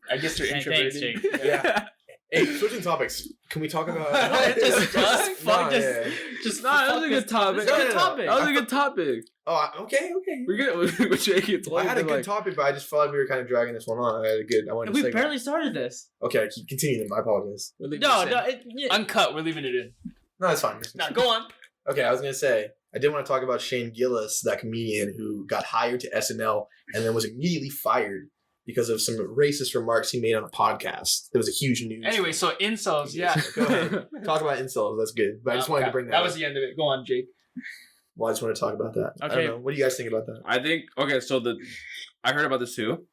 I guess they're Hey, introverted. thanks, Jake. Yeah. Hey, switching topics. Can we talk about? Just fuck, No, just- yeah. Just Nah, that was a good topic. This is a good topic. That was a good topic. Oh, okay. We're good with Jake. It's I had a good topic, but I just felt like we were kind of dragging this one on. I wanted to We say. barely started this. Okay, continue then. My apologies. We're leaving No, this no, in. Uncut. We're leaving it in. No, it's fine. Now go on. Okay, I was gonna say I did want to talk about Shane Gillis, that comedian who got hired to SNL and then was immediately fired because of some racist remarks he made on a podcast. It was a huge news. Anyway, so incels. Yeah. Go ahead. Talk about incels. That's good. But I just wanted to bring that. That up. was the end of it. Go on, Jake. Well, I just want to talk about that. I Okay. don't know. What do you guys think about that? I think so. I heard about this too.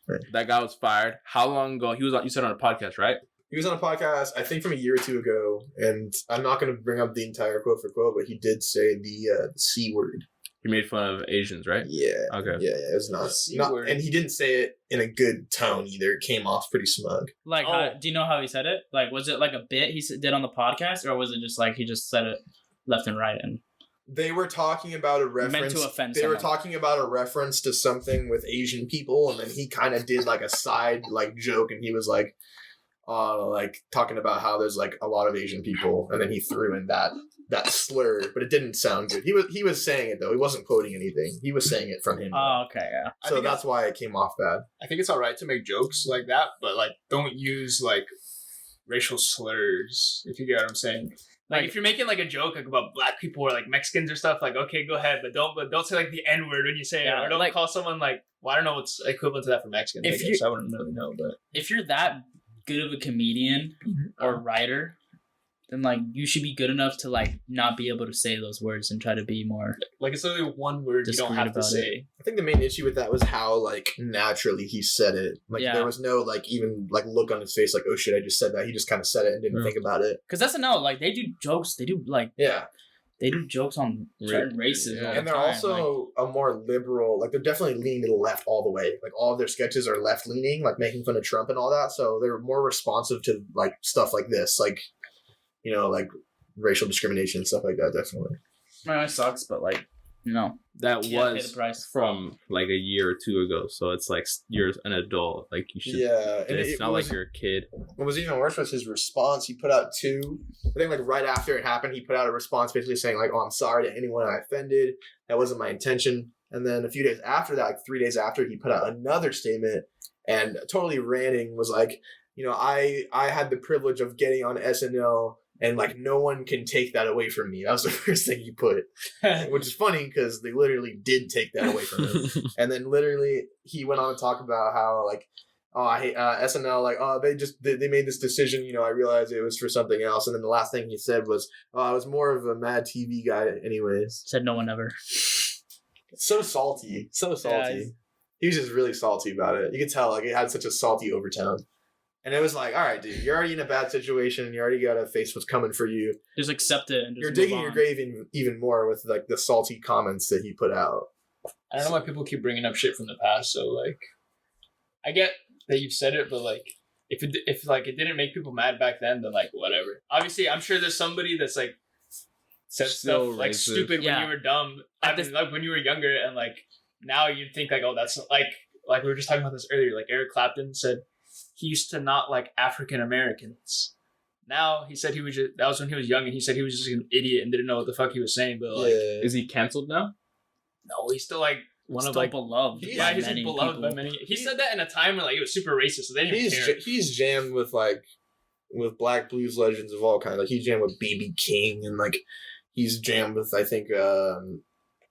Right. That guy was fired. How long ago? He was on. You said on a podcast, right? He was on a podcast, I think, from a year or two ago, and I'm not going to bring up the entire quote for quote, but he did say the C word. He made fun of Asians, right? Yeah. Okay. Yeah, it was not, C not, word. and he didn't say it in a good tone either. It came off pretty smug. Like, do you know how he said it? Like, was it like a bit he did on the podcast, or was it just like he just said it left and right and They were talking about a reference. meant to offend They were someone? talking about a reference to something with Asian people, and then he kind of did like a side like joke, and he was like talking about how there's like a lot of Asian people, and then he threw in that slur, but it didn't sound good. He was saying it though. He wasn't quoting anything. He was saying it from him. Oh, okay, yeah. I So think that's why it came off bad. I think it's all right to make jokes like that, but like don't use like racial slurs. If you get what I'm saying. Like if you're making like a joke like about black people or like Mexicans or stuff, like okay, go ahead, but don't say like the N word when you say it, or don't like, call someone like. Well, I don't know what's equivalent to that for Mexicans. I guess I wouldn't really know, but if you're that good of a comedian or writer, then like you should be good enough to like not be able to say those words and try to be more like it's literally one word you don't have to say. I think the main issue with that was how like naturally he said it. Like there was no like even like look on his face like, oh shit, I just said that. He just kind of said it and didn't think about it. Because that's like they do jokes. They do like they do jokes on certain races, and they're also a more liberal. Like they're definitely leaning to the left all the way. Like all of their sketches are left leaning, like making fun of Trump and all that. So they're more responsive to like stuff like this, like like racial discrimination and stuff like that. Definitely. It sucks, but like that was from like a year or two ago. So it's like you're an adult. Like you should. Yeah, and it's not like you're a kid. What was even worse was his response. He put out two. I think like right after it happened, he put out a response basically saying like, "Oh, I'm sorry to anyone I offended. That wasn't my intention." And then a few days after that, like 3 days after, he put out another statement and totally ranting was like, I had the privilege of getting on SNL. And, like, no one can take that away from me. That was the first thing he put. Which is funny because they literally did take that away from him. And then literally he went on to talk about how, like, oh, I hate SNL. Like, oh, they made this decision. I realized it was for something else. And then the last thing he said was, oh, I was more of a Mad TV guy anyways. Said no one ever. So salty. So salty. Yeah, he was just really salty about it. You could tell, like, it had such a salty overtone. And it was like, all right, dude, you're already in a bad situation. You already got to face what's coming for you. Just accept it. And just you're digging your grave even more with like the salty comments that he put out. I don't know why people keep bringing up shit from the past. So like, I get that you've said it, but like, if it didn't make people mad back then like whatever. Obviously, I'm sure there's somebody that's like said stuff like stupid when you were dumb. Like when you were younger, and like now you'd think like, oh, that's like we were just talking about this earlier. Like Eric Clapton said. He used to not like African Americans. Now he said that was when he was young, and he said he was just an idiot and didn't know what the fuck he was saying. But like, is he canceled now? No, he's still like one of like beloved. He's beloved by many. He said that in a time when like it was super racist, so they didn't care. He's jammed with black blues legends of all kinds. Like he's jammed with B.B. King, and like he's jammed with I think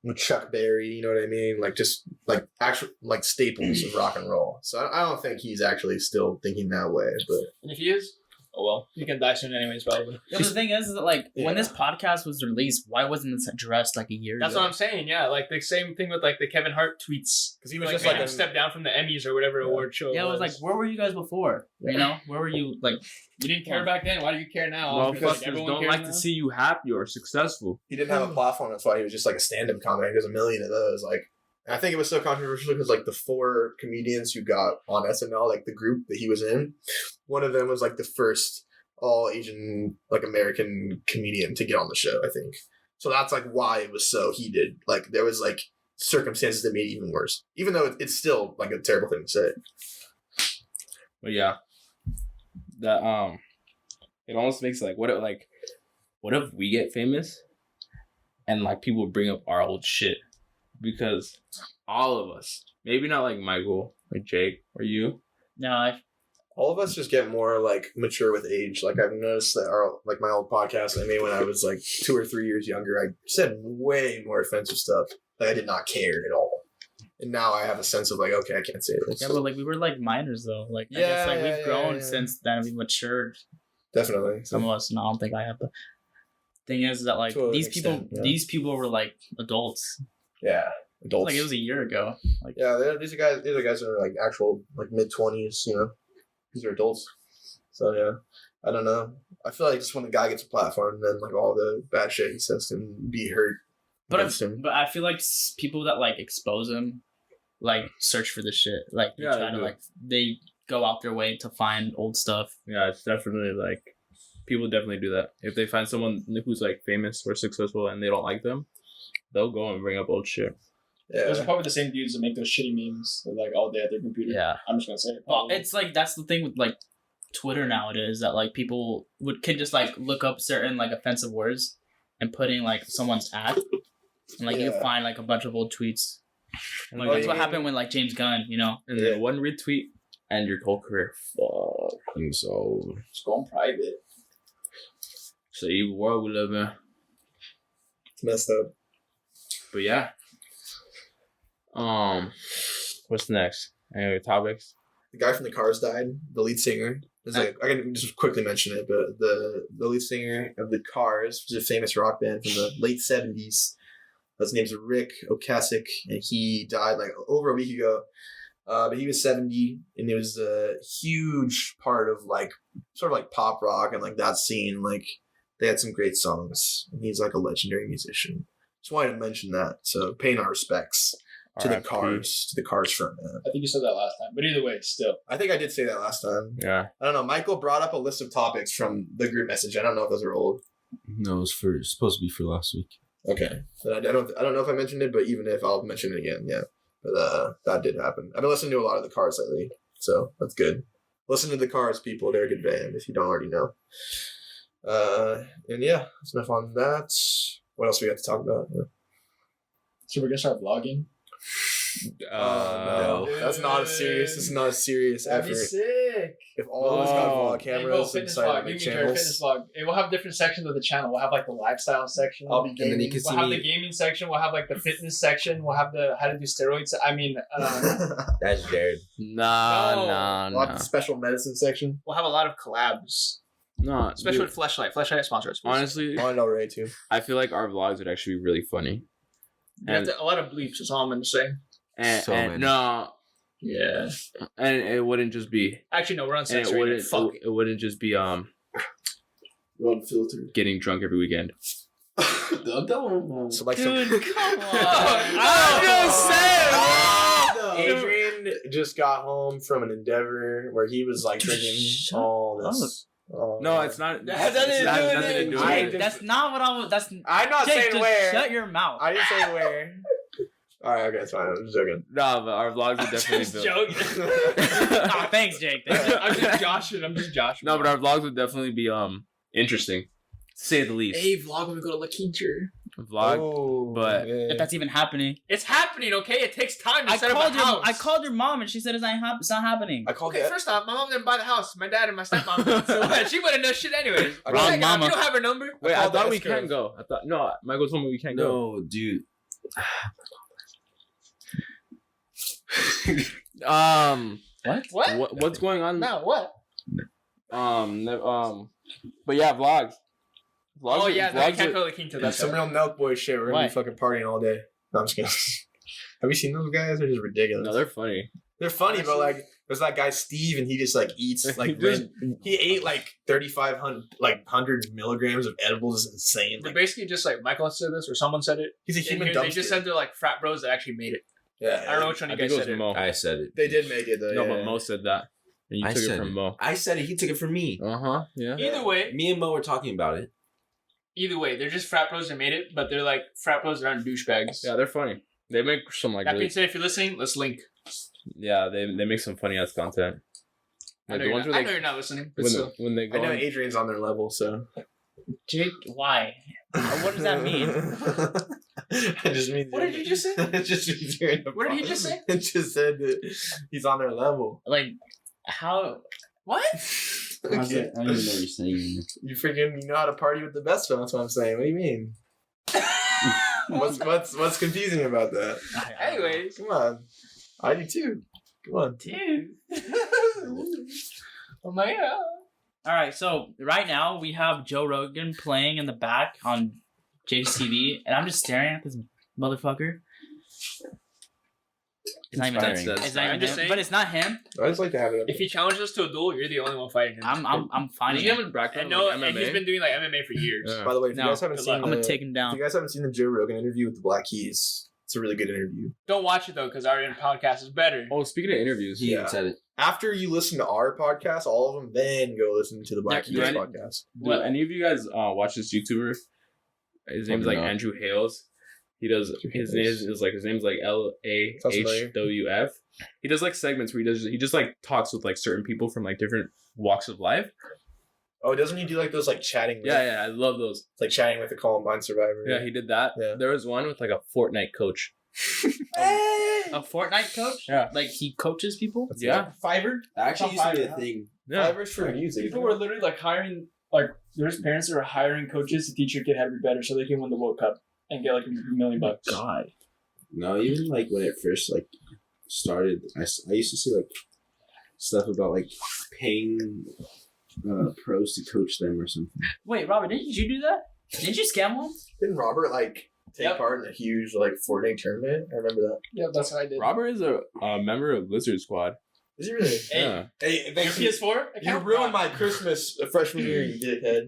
with Chuck Berry, you know what I mean? Like just like actual like staples of rock and roll. So I don't think he's actually still thinking that way. But and if he is, oh well, he can die soon anyways, probably. Yeah, but the thing is that like when this podcast was released, why wasn't this addressed like a year ago? That's what I'm saying. Yeah, like the same thing with like the Kevin Hart tweets because he was just like step down from the Emmys or whatever award show. Yeah, it was like, where were you guys before? Where were you? Like, you didn't care back then. Why do you care now? Well, because don't like to see you happy or successful. He didn't have a platform. That's why he was just like a stand-up comic. There's a million of those. Like, and I think it was so controversial because like the 4 comedians who got on SNL, like the group that he was in, one of them was like the first all Asian like American comedian to get on the show. I think so. That's like why it was so heated. Like there was like circumstances that made it even worse, even though it's still like a terrible thing to say. But yeah. That it almost makes like what if we get famous and like people bring up our old shit, because all of us, maybe not like Michael or Jake or you, all of us just get more like mature with age. Like I've noticed that like my old podcast I made when I was like 2 or 3 years younger, I said way more offensive stuff. Like I did not care at all. And now I have a sense of like, okay, I can't say this. Yeah, but like we were like minors though. Like I guess like we've grown since then. We matured. Definitely. Some of us. No, I don't think I have. But thing is that like these people were like adults. Yeah, adults. Like it was a year ago. Like these are guys that are like actual like mid-20s. These are adults. So yeah, I don't know. I feel like just when the guy gets a platform, then like all the bad shit he says can be heard. But I feel like people that like expose him, like search for the shit. Like they try to like they go out their way to find old stuff. Yeah, it's definitely like people definitely do that. If they find someone who's like famous or successful and they don't like them, they'll go and bring up old shit. Yeah, those are probably the same dudes that make those shitty memes like all day at their computer. Yeah, I'm just gonna say it. Well, it's like that's the thing with like Twitter nowadays, that like people can just like look up certain like offensive words and put in like someone's ad. And like you find like a bunch of old tweets. And, like that's what happened with like James Gunn, And then one retweet and your whole career fucking so just going private. It's an evil world we live in. It's messed up. But yeah. What's next? Any other topics? The guy from the Cars died. The lead singer. It's like I can just quickly mention it, but the lead singer of the Cars, which is a famous rock band from the late 70s. His name's Rick Ocasek, and he died like over a week ago. But he was 70, and it was a huge part of like sort of like pop rock and like that scene. Like they had some great songs, and he's like a legendary musician. Just wanted to mention that. So paying our respects to the Cars frontman. I think you said that last time, but either way, still. I think I did say that last time. Yeah. I don't know. Michael brought up a list of topics from the group message. I don't know if those are old. No, it's supposed to be for last week. Okay. But I don't know if I mentioned it, but even if, I'll mention it again. Yeah. But that did happen. I've been listening to a lot of the Cars lately, so that's good. Listen to the Cars, people. They're a good band if you don't already know. And yeah, that's enough on that. What else we got to talk about? Yeah. So we're gonna start vlogging. No, that's not a serious. It's not a serious That'd effort. be sick. If all of us got vlog cameras and fitness decided vlog. to make Give me your fitness channels, vlog. And we'll have different sections of the channel. We'll have like the lifestyle section. I'll be gaming. And then you can We'll see have me. the gaming section. We'll have like the fitness section. We'll have the how to do steroids. I mean, That's Jared. Nah. We'll have the special medicine section. we'll have a lot of collabs, No, especially dude, with Fleshlight. Fleshlight sponsors. honestly, I know Ray too. I feel like our vlogs would actually be really funny. a lot of bleeps. Is all I'm gonna say. And, So and many. no, Yeah. and it wouldn't just be. Actually, no, we're on And sex it right wouldn't. Fuck. It wouldn't just be Unfiltered. getting drunk every weekend. So like Dude, come on. I'm just saying, Adrian just got home from an endeavor where he was like drinking all this. Oh, No, it's not. That has nothing to that do has with nothing to it. do I with it. That's not what I was. That's I'm not Jake, saying just where. shut your mouth. I didn't say where. All right, okay, it's fine. I'm just joking. No, but our vlogs would definitely Just be. joking. Nah, thanks, Jake. Thanks. I'm just joshing. No, but our vlogs would definitely be interesting, to say the least. Hey, vlog when we go to La Quinta. Vlog, but- If that's even happening. It's happening, okay? It takes time to I set up a house. called your mom and she said it's not happening. I called Okay, it. first off, my mom didn't buy the house. My dad and my stepmom did. So what? She wouldn't know shit anyways. I Wrong Second off, mama. You don't have her number. Wait, I called thought the we escrow. can't go. No, Michael told me we can't go. No, dude. What? What's going on? No, what? But yeah, vlogs. Oh yeah, no, I vlogs can't would- go to La Quinta. That's That's some real milk boy shit. We're gonna Why? be fucking partying all day. No, I'm just kidding. Have you seen those guys? They're just ridiculous. No, they're funny. They're funny, but like there's that guy Steve, and he just like eats like he ate like 3,500 like 100 milligrams of edibles. Is insane. They're Like, basically just like Michael said this or someone said it. he's a In human here, dumpster. they just said they're like frat bros that actually made it. yeah, I don't know which one I you think guys it was said it. Mo. I said it. They did make it though. No, yeah. but Mo said that, and you I took it said from it. Mo. I said it. He took it from me. Yeah. Either way, Me and Mo were talking about it. they're just frat bros that made it, but they're like frat bros that aren't douchebags. Yeah, they're funny. They make some like That being really, said, if you're listening, let's link. yeah, they make some funny ass content. I Like know, the ones I where know they you're not listening, but when, still. when they I go. know on- Adrian's on their level, so. Jake, why? What does that mean? I just mean. What did you just say? It just means you're in a What did he just say? It just said that he's on their level. Like, how? What? Okay. I don't even know what you're saying. You freaking know how to party with the best of. That's what I'm saying. What do you mean? What's confusing about that? Anyways. Come on, I do too. Come on. Dude. Oh my god. All right, so right now we have Joe Rogan playing in the back on Jake's TV, and I'm just staring at this motherfucker. It's not even Inspiring. him. It's not I'm even just him. saying- But it's not him. I just like to have it. If he challenges us to a duel, you're the only one fighting him. I'm fighting Did you have him. a background? and no, like and MMA? he's been doing like MMA for years. Yeah. By the way, if No, you guys haven't good seen, luck. I'm the, gonna take him if down. you guys haven't seen the Joe Rogan interview with the Black Keys, it's a really good interview. Don't watch it though, because our podcast is better. Oh, speaking of interviews, He Yeah. said it. After you listen to our podcast, all of them, then go listen to the Black Yeah, Keys do podcast. do any of you guys watch this YouTuber? His name's like No. Andrew Hales. He does his name is like LAHWF. He does like segments where he just like talks with like certain people from like different walks of life. Oh, doesn't he do like those like chatting? With, Yeah, I love those. like chatting with a Columbine survivor. Yeah, he did that. Yeah. There was one with like a Fortnite coach. A Fortnite coach? Yeah. Like he coaches people? Yeah. Fiverr. Actually, used to be a Fiverr. thing. Yeah. Fiverr's for music. People were literally like hiring like there's parents that are hiring coaches to teach your kid how to be better so they can win the World Cup and get like $1 million. God. No, even like when it first like started, I used to see like stuff about like paying pros to coach them or something. Wait, Robert, didn't you do that? Didn't you scam one? Didn't Robert like take part in a huge like Fortnite tournament? I remember that. Yeah, that's what I did. Robert is a member of Lizard Squad. Is he really? Yeah. Hey, Your PS4? you ruined my Christmas freshman year, you dickhead.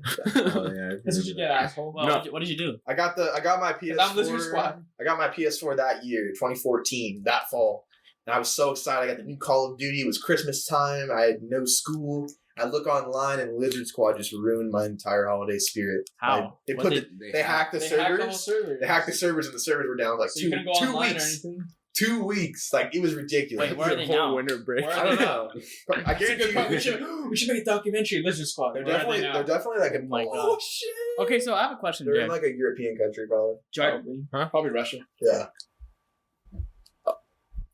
Oh yeah, That's what you get, asshole. Well, No. what did you do? I got my PS4. I'm Lizard Squad. I got my PS4 that year, 2014, that fall. And I was so excited. I got the new Call of Duty. It was Christmas time. I had no school. I look online and Lizard Squad just ruined my entire holiday spirit. How? They What put did- they hacked the They hacked the whole servers. server. They hacked the servers and the servers were down like So you couldn't go 2 online or weeks. anything? 2 weeks. Like it was ridiculous. Wait, where are they Whole now? winter break. Where I are don't they know. now? I That's a guarantee good point. you. We should make a documentary, Lizard Squad. They're Where are definitely they now? they're definitely like a my God. oh shit. Okay, so I have a question, They're in Jack. like a European country probably. Probably. Huh? Probably Russia. Yeah.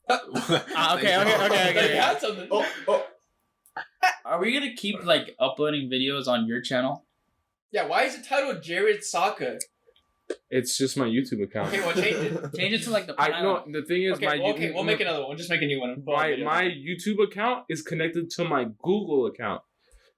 Okay. They had something. Oh. Are we gonna keep like uploading videos on your channel? Yeah, why is it titled Jared Saka? It's just my YouTube account. Okay, well, change it. Change it to like the. I no. The thing is, Okay, my we'll make another one. We'll just make a new one. my YouTube account is connected to my Google account.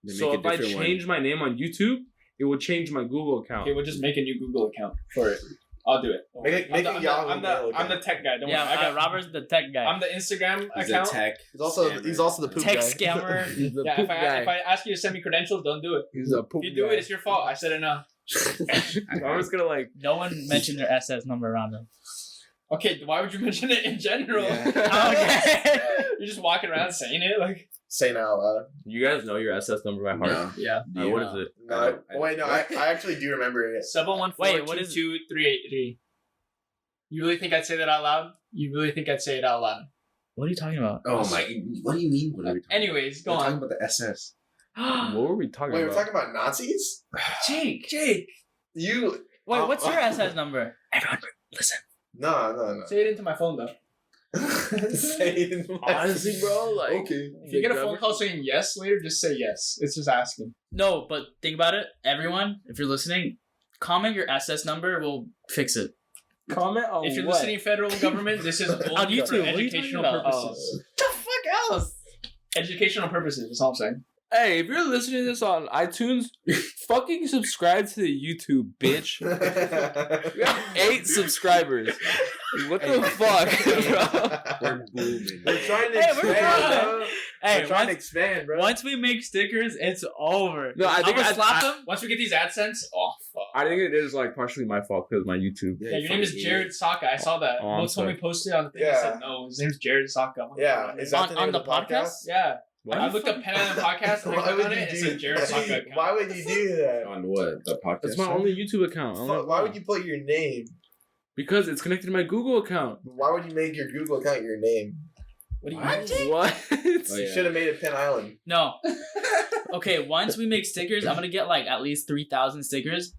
They So make if a I different one. change my name on YouTube, it will change my Google account. Okay, we'll just make a new Google account for it. I'll do it. Make a Yahoo Mail I'm the account. tech guy. Don't Yeah, worry. I got Robert's the tech guy. I'm the Instagram He's a account. tech. He's also the poop Tech guy. scammer. He's the Yeah, poop if guy. I ask you to send me credentials, don't do it. He's a poop If you do guy. it, it's your fault. I said it now. I was gonna like. No one mentioned their SS number around them. Okay, why would you mention it in general? Okay. You're just walking around saying it like. Saying it out loud. You guys know your SS number by heart. No. Yeah. What is it? No, wait, no, I actually do remember it. 714 Wait, what is it? 22383. You really think I'd say that out loud? You really think I'd say it out loud? What are you talking about? Oh my! What do you mean? What are we talking Anyways, go about? We're talking on. about the SS. What were we talking Wait, we're about? talking about Nazis? Jake. You Wait, what's your SS number? Everyone, No. Say it into my phone though. Say it in my- Honestly, bro, like. Okay. If you get a phone call saying yes later, just say yes. It's just asking. No, but think about it. Everyone, if you're listening, comment your SS number. We'll fix it. Comment on If you're listening, federal government, this is only YouTube, for what are you educational talking about? purposes. The fuck else? Educational purposes. That's all I'm saying. Hey, if you're listening to this on iTunes, fucking subscribe to the YouTube, bitch. We have 8 subscribers. What the fuck, bro? We're booming. We're trying to Hey, we're expand, trying. bro. Hey, We're trying to once, expand, bro. once we make stickers, it's over. No, I I'm think gonna slap I- them. Once we get these AdSense, oh fuck. I think it is like partially my fault because my YouTube. Yeah, your name is Jared Saka. I saw that. Oh, I'm Mo told me sorry. posted on the thing. I Yeah. said no. His name's Jared Saka. I'm like, Yeah, is that On- the name on of the the podcast? Yeah. What? I looked up Pen Island Podcast and I Why clicked would on you it and it do said Jared Saka account. Why would you do that? On what? The podcast? It's my only YouTube account. I don't know Why would you put your name? Because it's connected to my Google account. Why would you make your Google account your name? What do you What? mean? What? Oh, You yeah. should have made it Penn Island. No. Okay, once we make stickers, I'm gonna get like at least 3,000 stickers.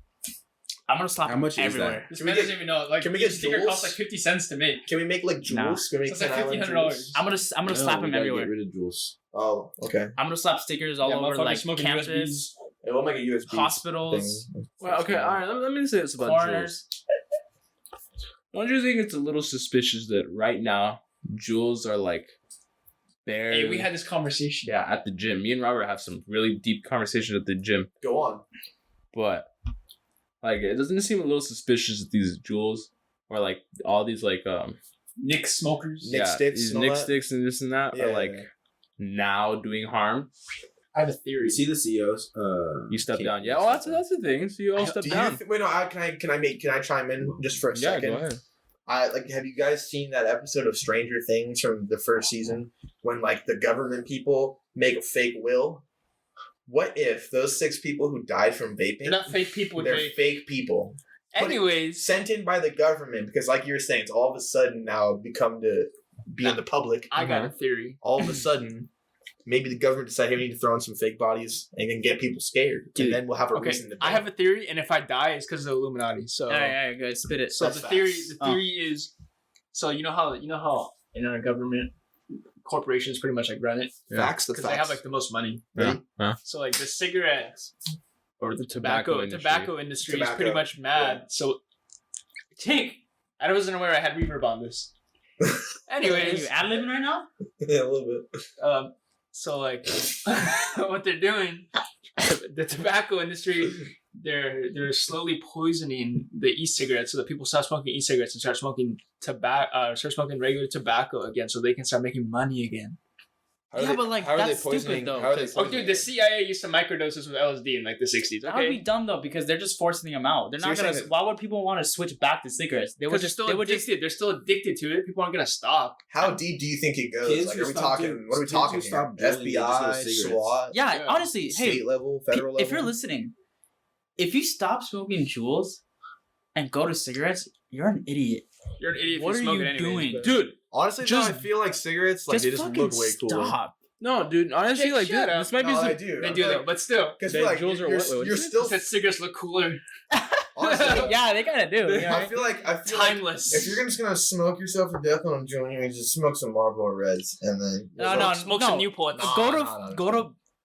I'm gonna slap How them much is everywhere. This Can we man get- doesn't even know. Like, can we each get sticker jewels? costs like 50 cents to make. Can we make like jewels? Nah. Can we make So it's like Penn Island $1,500. jewels? I'm gonna No, slap we them gotta everywhere. Get rid of Jules. Oh, okay. I'm gonna slap stickers all Yeah, over motherfuckers like smoking campus, Hey, we'll make a USB hospitals, thing. Well, okay, all right. Let me say this about Jules. foreigners. Don't you think it's a little suspicious that right now Jules are like there? Hey, we had this conversation. yeah at the gym. Me and Robert have some really deep conversations at the gym, Go on. but like it doesn't it seem a little suspicious that these Jules or like all these like Nick smokers. Nick sticks these and all Nick that? sticks and this and that Yeah, are like yeah. now doing harm. I have a theory. You see the CEOs? You step Can't- down. Yeah, oh that's the thing. So you all step Do down. you wait, no, can I chime in just for a Yeah, second? go ahead. Have you guys seen that episode of Stranger Things from the first season when like the government people make a fake will? What if those 6 people who died from vaping, They're not fake people, they're Jake. fake people Anyways, sent in by the government because, like you were saying, it's all of a sudden now become to be in the public. I got a theory. All of a sudden, maybe the government decided, hey, we need to throw in some fake bodies and then get people scared, Dude, and then we'll have a Okay, reason to. I have a theory, and if I die, it's because of the Illuminati. So, Yeah, go ahead, spit it. so That's the theory facts. is, so you know how in our government, corporations pretty much like run it facts. The because they facts. have like the most money. Yeah. Yeah. So like the cigarettes, or the tobacco industry is pretty much mad. Yeah. So, I wasn't aware I had reverb on this. Are Anyways, you ad-libbing right now? Yeah, a little bit. so like, what they're doing, the tobacco industry, they're slowly poisoning the e-cigarettes so that people stop smoking e-cigarettes and start smoking regular tobacco again, so they can start making money again. But like that's stupid though. Oh, dude, the CIA used to microdose with LSD in like the 60s. That would Okay, be dumb though because they're just forcing them out. They're So not you're gonna. saying that- Why would people want to switch back to cigarettes? They would because they're just. still addicted. They're still addicted to it. People aren't gonna stop. How deep do you think it goes? Kids Like, who are we stop talking? doing- What are we kids who talking stop here? drilling, they just FBI, have cigarettes. SWAT, Yeah, Yeah. honestly, hey, state level, federal level. if you're listening, if you stop smoking Juuls and go to cigarettes, you're an idiot. You're an idiot. What if you are smoke you it anyways, doing? but- Dude, honestly, just- though, I feel like cigarettes, like they just fucking look way cooler. stop. no, dude. Honestly, Jake, like shut up. this might be No, some. I do. They I do feel though, like, but still. because They- like Juuls are you're, what? Wait, you're what's still. Said cigarettes look cooler. Honestly, Yeah, they kind of do. You know? I feel like Timeless. if you're just gonna smoke yourself to death on a joint, you just smoke some Marlboro Reds and then Smoke some Newports. No.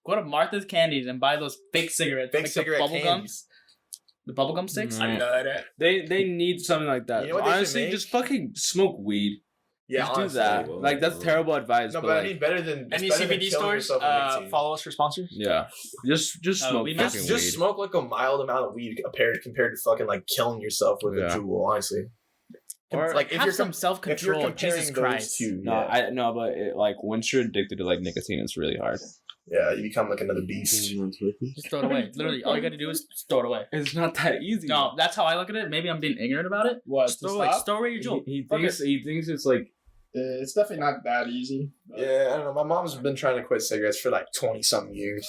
Go to Martha's Candies and buy those fake cigarettes. fake like cigarette the bubble candies. The bubblegum sticks. Mm. I love it. They need something like that. You know what they should Honestly, make? just fucking smoke weed. Yeah, just do honestly. that. well, Like that's well. terrible advice. No, but but I like, mean better than Any it's better than CBD killing stores, yourself with nicotine. follow us for sponsors. yeah, just Oh, smoke we fucking must- Just weed. smoke like a mild amount of weed compared to fucking like killing yourself with Yeah. a Juul. Honestly, Or like if Have you're some if you're self-control. comparing Jesus those Christ. two, No, but like once you're addicted to like nicotine, it's really hard. yeah, you become like another beast. Just throw it away. Literally, all you got to do is just throw it away. It's not that easy. No, that's how I look at it. Maybe I'm being ignorant about it. What? Just throw away your Juul. he thinks it's like It's definitely not that easy. Yeah, I don't know. My mom's been trying to quit cigarettes for like 20-something years.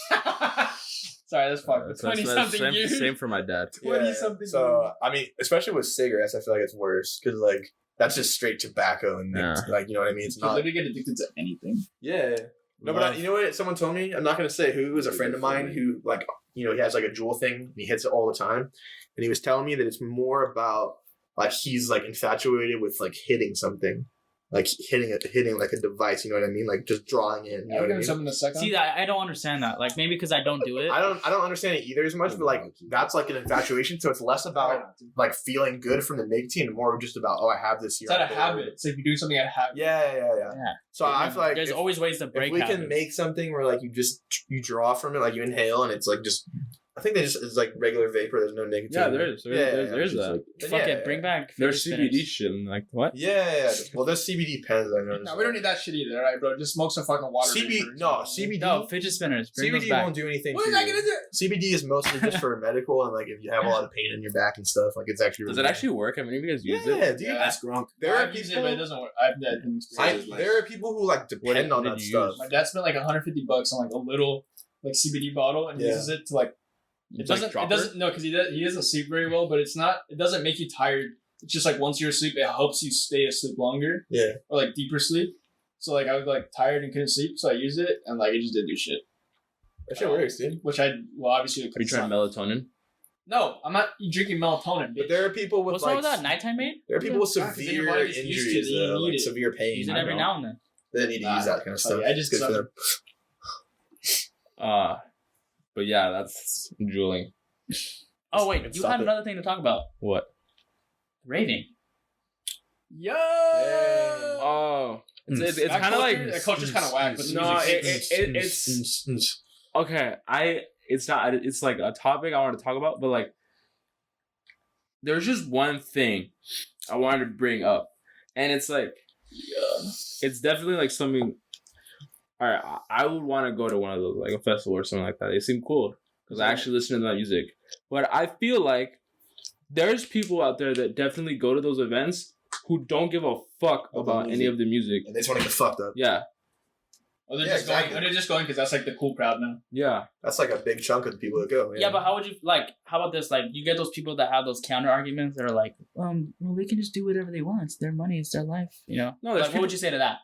Sorry, that's fucked. that's 20-something years. same for my dad. 20-something So, I mean, especially with cigarettes, I feel like it's worse because like that's just straight tobacco and Yeah. like you know what I mean. It's You can not. literally get addicted to anything. Yeah. No, but you know what? Someone told me. I'm not gonna say who. It was a friend of mine who like he has like a Juul thing. And he hits it all the time, and he was telling me that it's more about like he's like infatuated with like hitting something. Like hitting like a device, you know what I mean? Like just drawing in. You know what I mean? Something to suck on. See, I don't understand that. Like maybe because I don't do it. I don't understand it either as much, but like that's like an infatuation. So it's less about like feeling good from the nicotine and more just about I have this here. It's out of habit. It's like you're doing something out of habit. Yeah. Yeah. So I feel like there's if, always ways to if break. we can habits. make something where like you draw from it, like you inhale and it's like just. I think it's like regular vapor. There's no nicotine. Yeah, there's There's that. Fuck it, bring back. There's fidget CBD spinners. shit and like what? Yeah. Well, there's CBD pens. I know. No, we don't need that shit either, alright, bro? Just smoke some fucking water. CBD. No, fidget spinners. Bring those CBD back. won't do anything. What to is that you. gonna do? CBD is mostly just for medical and like if you have a lot of pain in your back and stuff, like it's actually. Does really it actually work? Have any of you guys used Yeah, it? dude. Yeah. Ask Gronk. There are I've used it, but it people. doesn't work. I've had There are people who like depend on did that you stuff. use? My dad spent like $150 on like a little like CBD bottle and Yeah. uses it to like It's like it doesn't no because he doesn't sleep very well, but it doesn't make you tired. It's just like once you're asleep, it helps you stay asleep longer. Yeah. Or like deeper sleep. So like I was like tired and couldn't sleep, so I used it and like it just didn't do shit. That shit works, dude. Which obviously Are you trying melatonin? No, I'm not drinking melatonin. But there are people with What's like wrong with that? Nighttime mate? there are people with Yeah, 'cause then your severe body gets used to it, injuries, you though, need like it. severe pain. Use it I every know. now and then. They need to use that kind of stuff. yeah, I just Good for them. But yeah, that's drooling. Oh wait, you Stop had it. another thing to talk about. What? Raving. Yo! Oh, it's kind of like that culture's kind of whack. But the no, music's it's okay. It's not. It's like a topic I want to talk about, but like, there's just one thing I wanted to bring up, and it's like, it's definitely like something. All right, I would want to go to one of those, like a festival or something like that. They seem cool because I actually listen to that music. But I feel like there's people out there that definitely go to those events who don't give a fuck about any of the music. And they just want to get fucked up. Yeah, Oh, they're Yeah, just exactly. going. They're just going because that's like the cool crowd now. yeah. That's like a big chunk of the people that go. Yeah, but how would you how about this? Like, you get those people that have those counter arguments that are like, well, they can just do whatever they want. It's their money. It's their life. You know? No, there's Like, what would you say to that?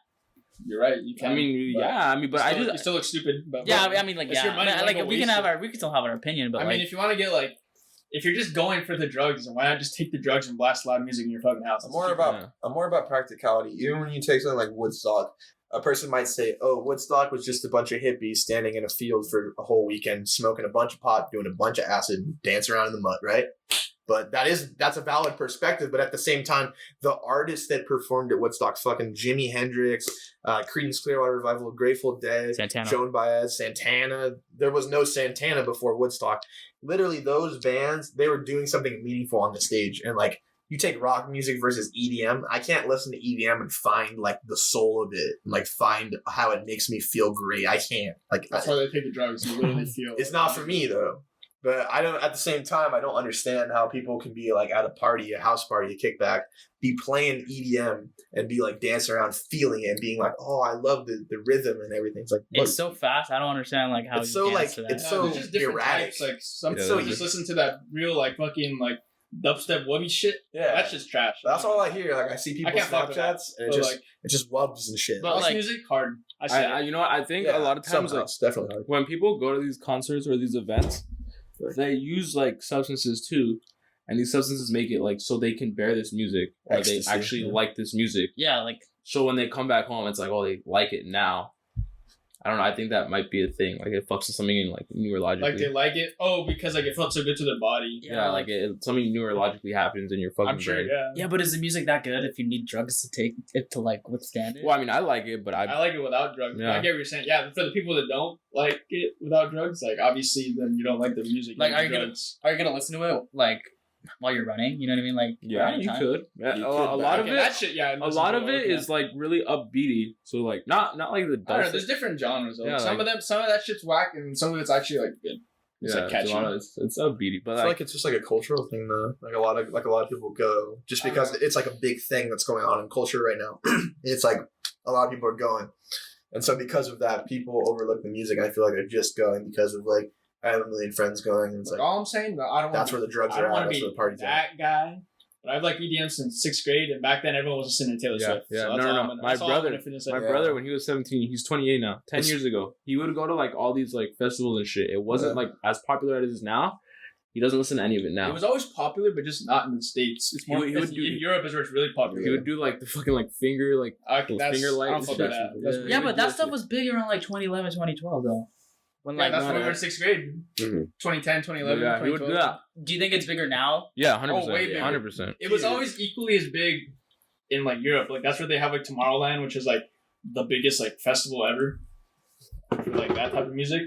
You're right. You can. I mean, but yeah. I mean, but you I still look stupid. But Yeah, I mean, like, It's your money, like, don't go we can waste have it. we can still have our opinion, but I like, mean, if you want to get like, if you're just going for the drugs, then why not just take the drugs and blast loud music in your fucking house? I'm more about practicality. Even when you take something like Woodstock, a person might say, "Oh, Woodstock was just a bunch of hippies standing in a field for a whole weekend, smoking a bunch of pot, doing a bunch of acid, and dancing around in the mud," right? But that's a valid perspective. But at the same time, the artists that performed at Woodstock, fucking Jimi Hendrix, Creedence Clearwater Revival, Grateful Dead, Santana. Joan Baez, Santana. There was no Santana before Woodstock. Literally, those bands, they were doing something meaningful on the stage. And like, you take rock music versus EDM. I can't listen to EDM and find like the soul of it, and, like find how it makes me feel great. I can't. Like That's why they take the drugs. You literally feel. it's not for me though. But I don't. At the same time, I don't understand how people can be like at a party, a house party, a kickback, be playing EDM and be like dancing around, feeling it, and being like, "Oh, I love the rhythm and everything." It's like It's so fast. I don't understand like how It's you so, dance like, to that. it's so there's just different erratic. types. Like some Yeah, people there's just listen to that real like fucking like dubstep wubby shit. yeah. That's just trash. That's all I hear. Like I see people's can't fuck with that. Snapchats and But, like, it just wubs and shit. But, house like- music hard. I see I it. you know what? I think Yeah, a lot of times like somehow, definitely hard. when people go to these concerts or these events, they use like substances too, and these substances make it like so they can bear this music or Ecstasy, they actually yeah. like this music. Yeah, like So when they come back home, it's like, oh, they like it now. I don't know. I think that might be a thing. Like it fucks with something in like neurologically. Like they like it. Oh, because like it felt so good to their body. yeah, like something neurologically happens in your fucking I'm sure. brain. Yeah. yeah, but is the music that good if you need drugs to take it to like withstand it? Well, I mean, I like it, but I like it without drugs. Yeah. I get what you're saying. Yeah, for the people that don't like it without drugs, like obviously then you don't like the music. Like, need are you gonna- drugs. Are you gonna listen to it like while you're running? You know what I mean? Like yeah, you anytime? could. Yeah, You a could, lot of Okay, it. that shit, yeah. A lot of it is like really upbeaty. So like not like the I don't know. dulcet. There's different genres. Though. Yeah, some like- of that shit's whack, and some of it's actually like good. It's like it's catchy. a lot of, it's upbeaty, but I feel like like it's just like a cultural thing though. Like a lot of people go just because it's like a big thing that's going on in culture right now. It's like a lot of people are going. And so because of that, people overlook the music. I feel like they're just going because of like I have a million friends going and it's Like, like all I'm saying, but I don't. that's wanna, where the drugs I are don't at, want to that's be where the party's at. that guy. But I've liked EDM since 6th grade, and back then everyone was listening to Taylor Swift. yeah. So No, that's no, all no. I'm gonna- My that's all I'm brother- gonna finish my at. Yeah. brother when he was 17, he's 28 now. 10 It's- years ago, he would go to like all these like festivals and shit. It wasn't like as popular as it is now. He doesn't listen to any of it now. It was always popular, but just not in the States. It's more He would in do- Europe is where it's really popular. He would do like the fucking like finger like Okay, those that's, finger I don't lights. fuck with that. That's Yeah. really Yeah, but that good. stuff was big around like 2011, 2012 though. When Yeah, like that's when we were in 6th grade. Mhm. 2010, 2011, Yeah, he would do 2012. that. do you think it's bigger now? Yeah, 100%. Oh, way bigger. 100%. It was always equally as big in like Europe. Like that's where they have like Tomorrowland, which is like the biggest like festival ever for like that type of music.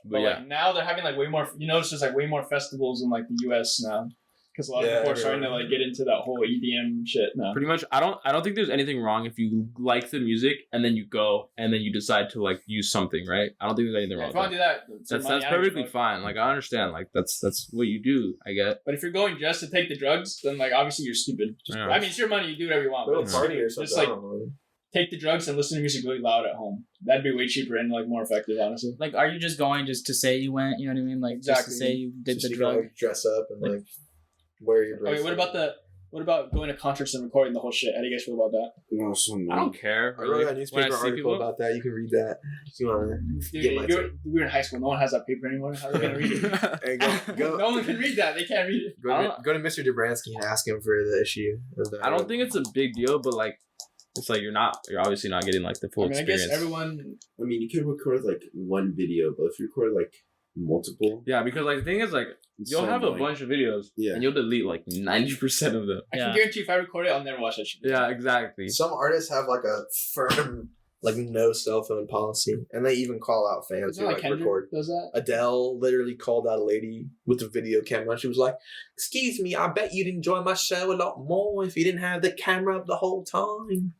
But But yeah, like now they're having like way more. You notice there's like way more festivals in like the U.S. now because a lot Yeah, of people are starting to everywhere. like get into that whole EDM shit now. pretty much. I don't think there's anything wrong if you like the music and then you go and then you decide to like use something, right? I don't think there's anything wrong If with I that. do that, That's perfectly fine. Like I understand. Like that's what you do. I get. But if you're going just to take the drugs, then like obviously you're stupid. Yeah. I mean, it's your money. You do whatever you want. Go But to a it's party or stupid. something. Just I like don't know. take the drugs and listen to music really loud at home. That'd be way cheaper and like more effective, honestly. Like, are you just going just to say you went? You know what I mean? Like, just to Exactly. say you did Just the you can, drug. like, dress up and like wear your Okay, what about going to concerts and recording the whole shit? How do you guys feel about that? No, so I don't care. I wrote a When I newspaper see article people- about that. You can read that if you want to. Dude, we were in high school. No one has that paper anymore. How are they gonna read it? Hey, go, No one can read that. They can't read it. go to Mr. Dobransky and ask him for the issue. Of that. I don't think it's a big deal, but like, it's like you're obviously not getting like the full I mean, I experience. guess everyone. I mean, you can record like one video, but if you record like multiple, Yeah, because like the thing is like it's you'll so have a annoying. bunch of videos, Yeah. and you'll delete like 90% of them. I Yeah. can guarantee if I record it, I'll never watch that shit. Yeah, exactly. Some artists have like a firm, like no cell phone policy, and they even call out fans Isn't who it like Kendrick record. does that? Adele literally called out a lady with a video camera. She was like, "Excuse me, I bet you'd enjoy my show a lot more if you didn't have the camera up the whole time."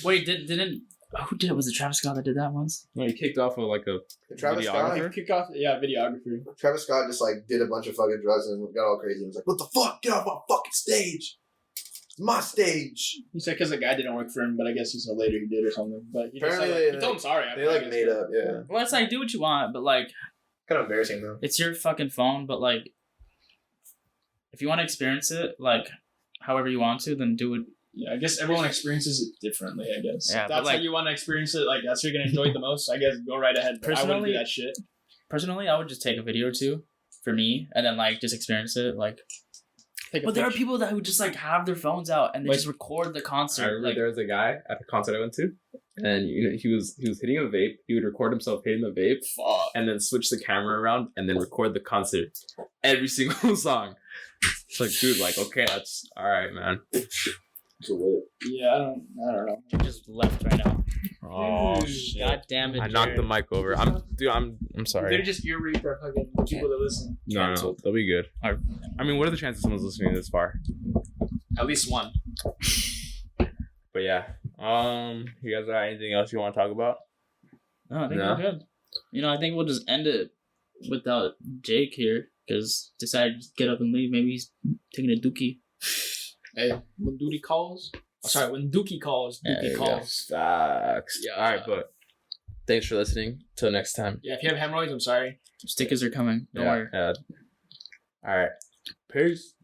Wait, didn't who did it? Was it Travis Scott that did that once? No, he kicked off with like a Travis Scott, Videographer? Kick off, yeah, videographer. Travis Scott just like did a bunch of fucking drugs and got all crazy. He was like, "What the fuck? Get off my fucking stage! It's my stage." He said because the guy didn't work for him, but I guess he said later he did or something. But he, just Apparently said, they, he told him sorry. They like made up, yeah. Well, it's like do what you want, but like Kind of embarrassing though. it's your fucking phone. But like, if you want to experience it, like however you want to, then do it. Yeah, I guess everyone experiences it differently. I guess. Yeah, If but, that's like- how you want to experience it. Like that's what you're gonna enjoy it the most. I guess go right ahead. But I wouldn't do Personally- that shit. Personally, I would just take a video or two for me, and then like just experience it. Like, But there are people that who just like have their phones out and they just record the I concert. remember Like, there was a guy at a concert I went to, and he was hitting a vape. He would record himself hitting the vape, and then switch the camera around, and then record the concert, every single song. It's like, dude, like, okay, that's all right, man. Yeah, I don't know. you just left right now. Oh Dude, shit! God damn it! I knocked the mic over. I'm They're sorry. just ear rape our fucking people that listen. No, they'll be good. I mean, what are the chances someone's listening this far? At least one. But yeah, you guys got anything else you want to talk about? No, I think No? we're good. I think we'll just end it without Jake here because decided to get up and leave. Maybe he's taking a dookie. Hey, when Dookie calls. When Dookie calls, Dookie calls. Facts. Yeah. All right, but thanks for listening. Till next time. Yeah, if you have hemorrhoids, I'm sorry. Stickers are coming. Don't worry. All right. Peace.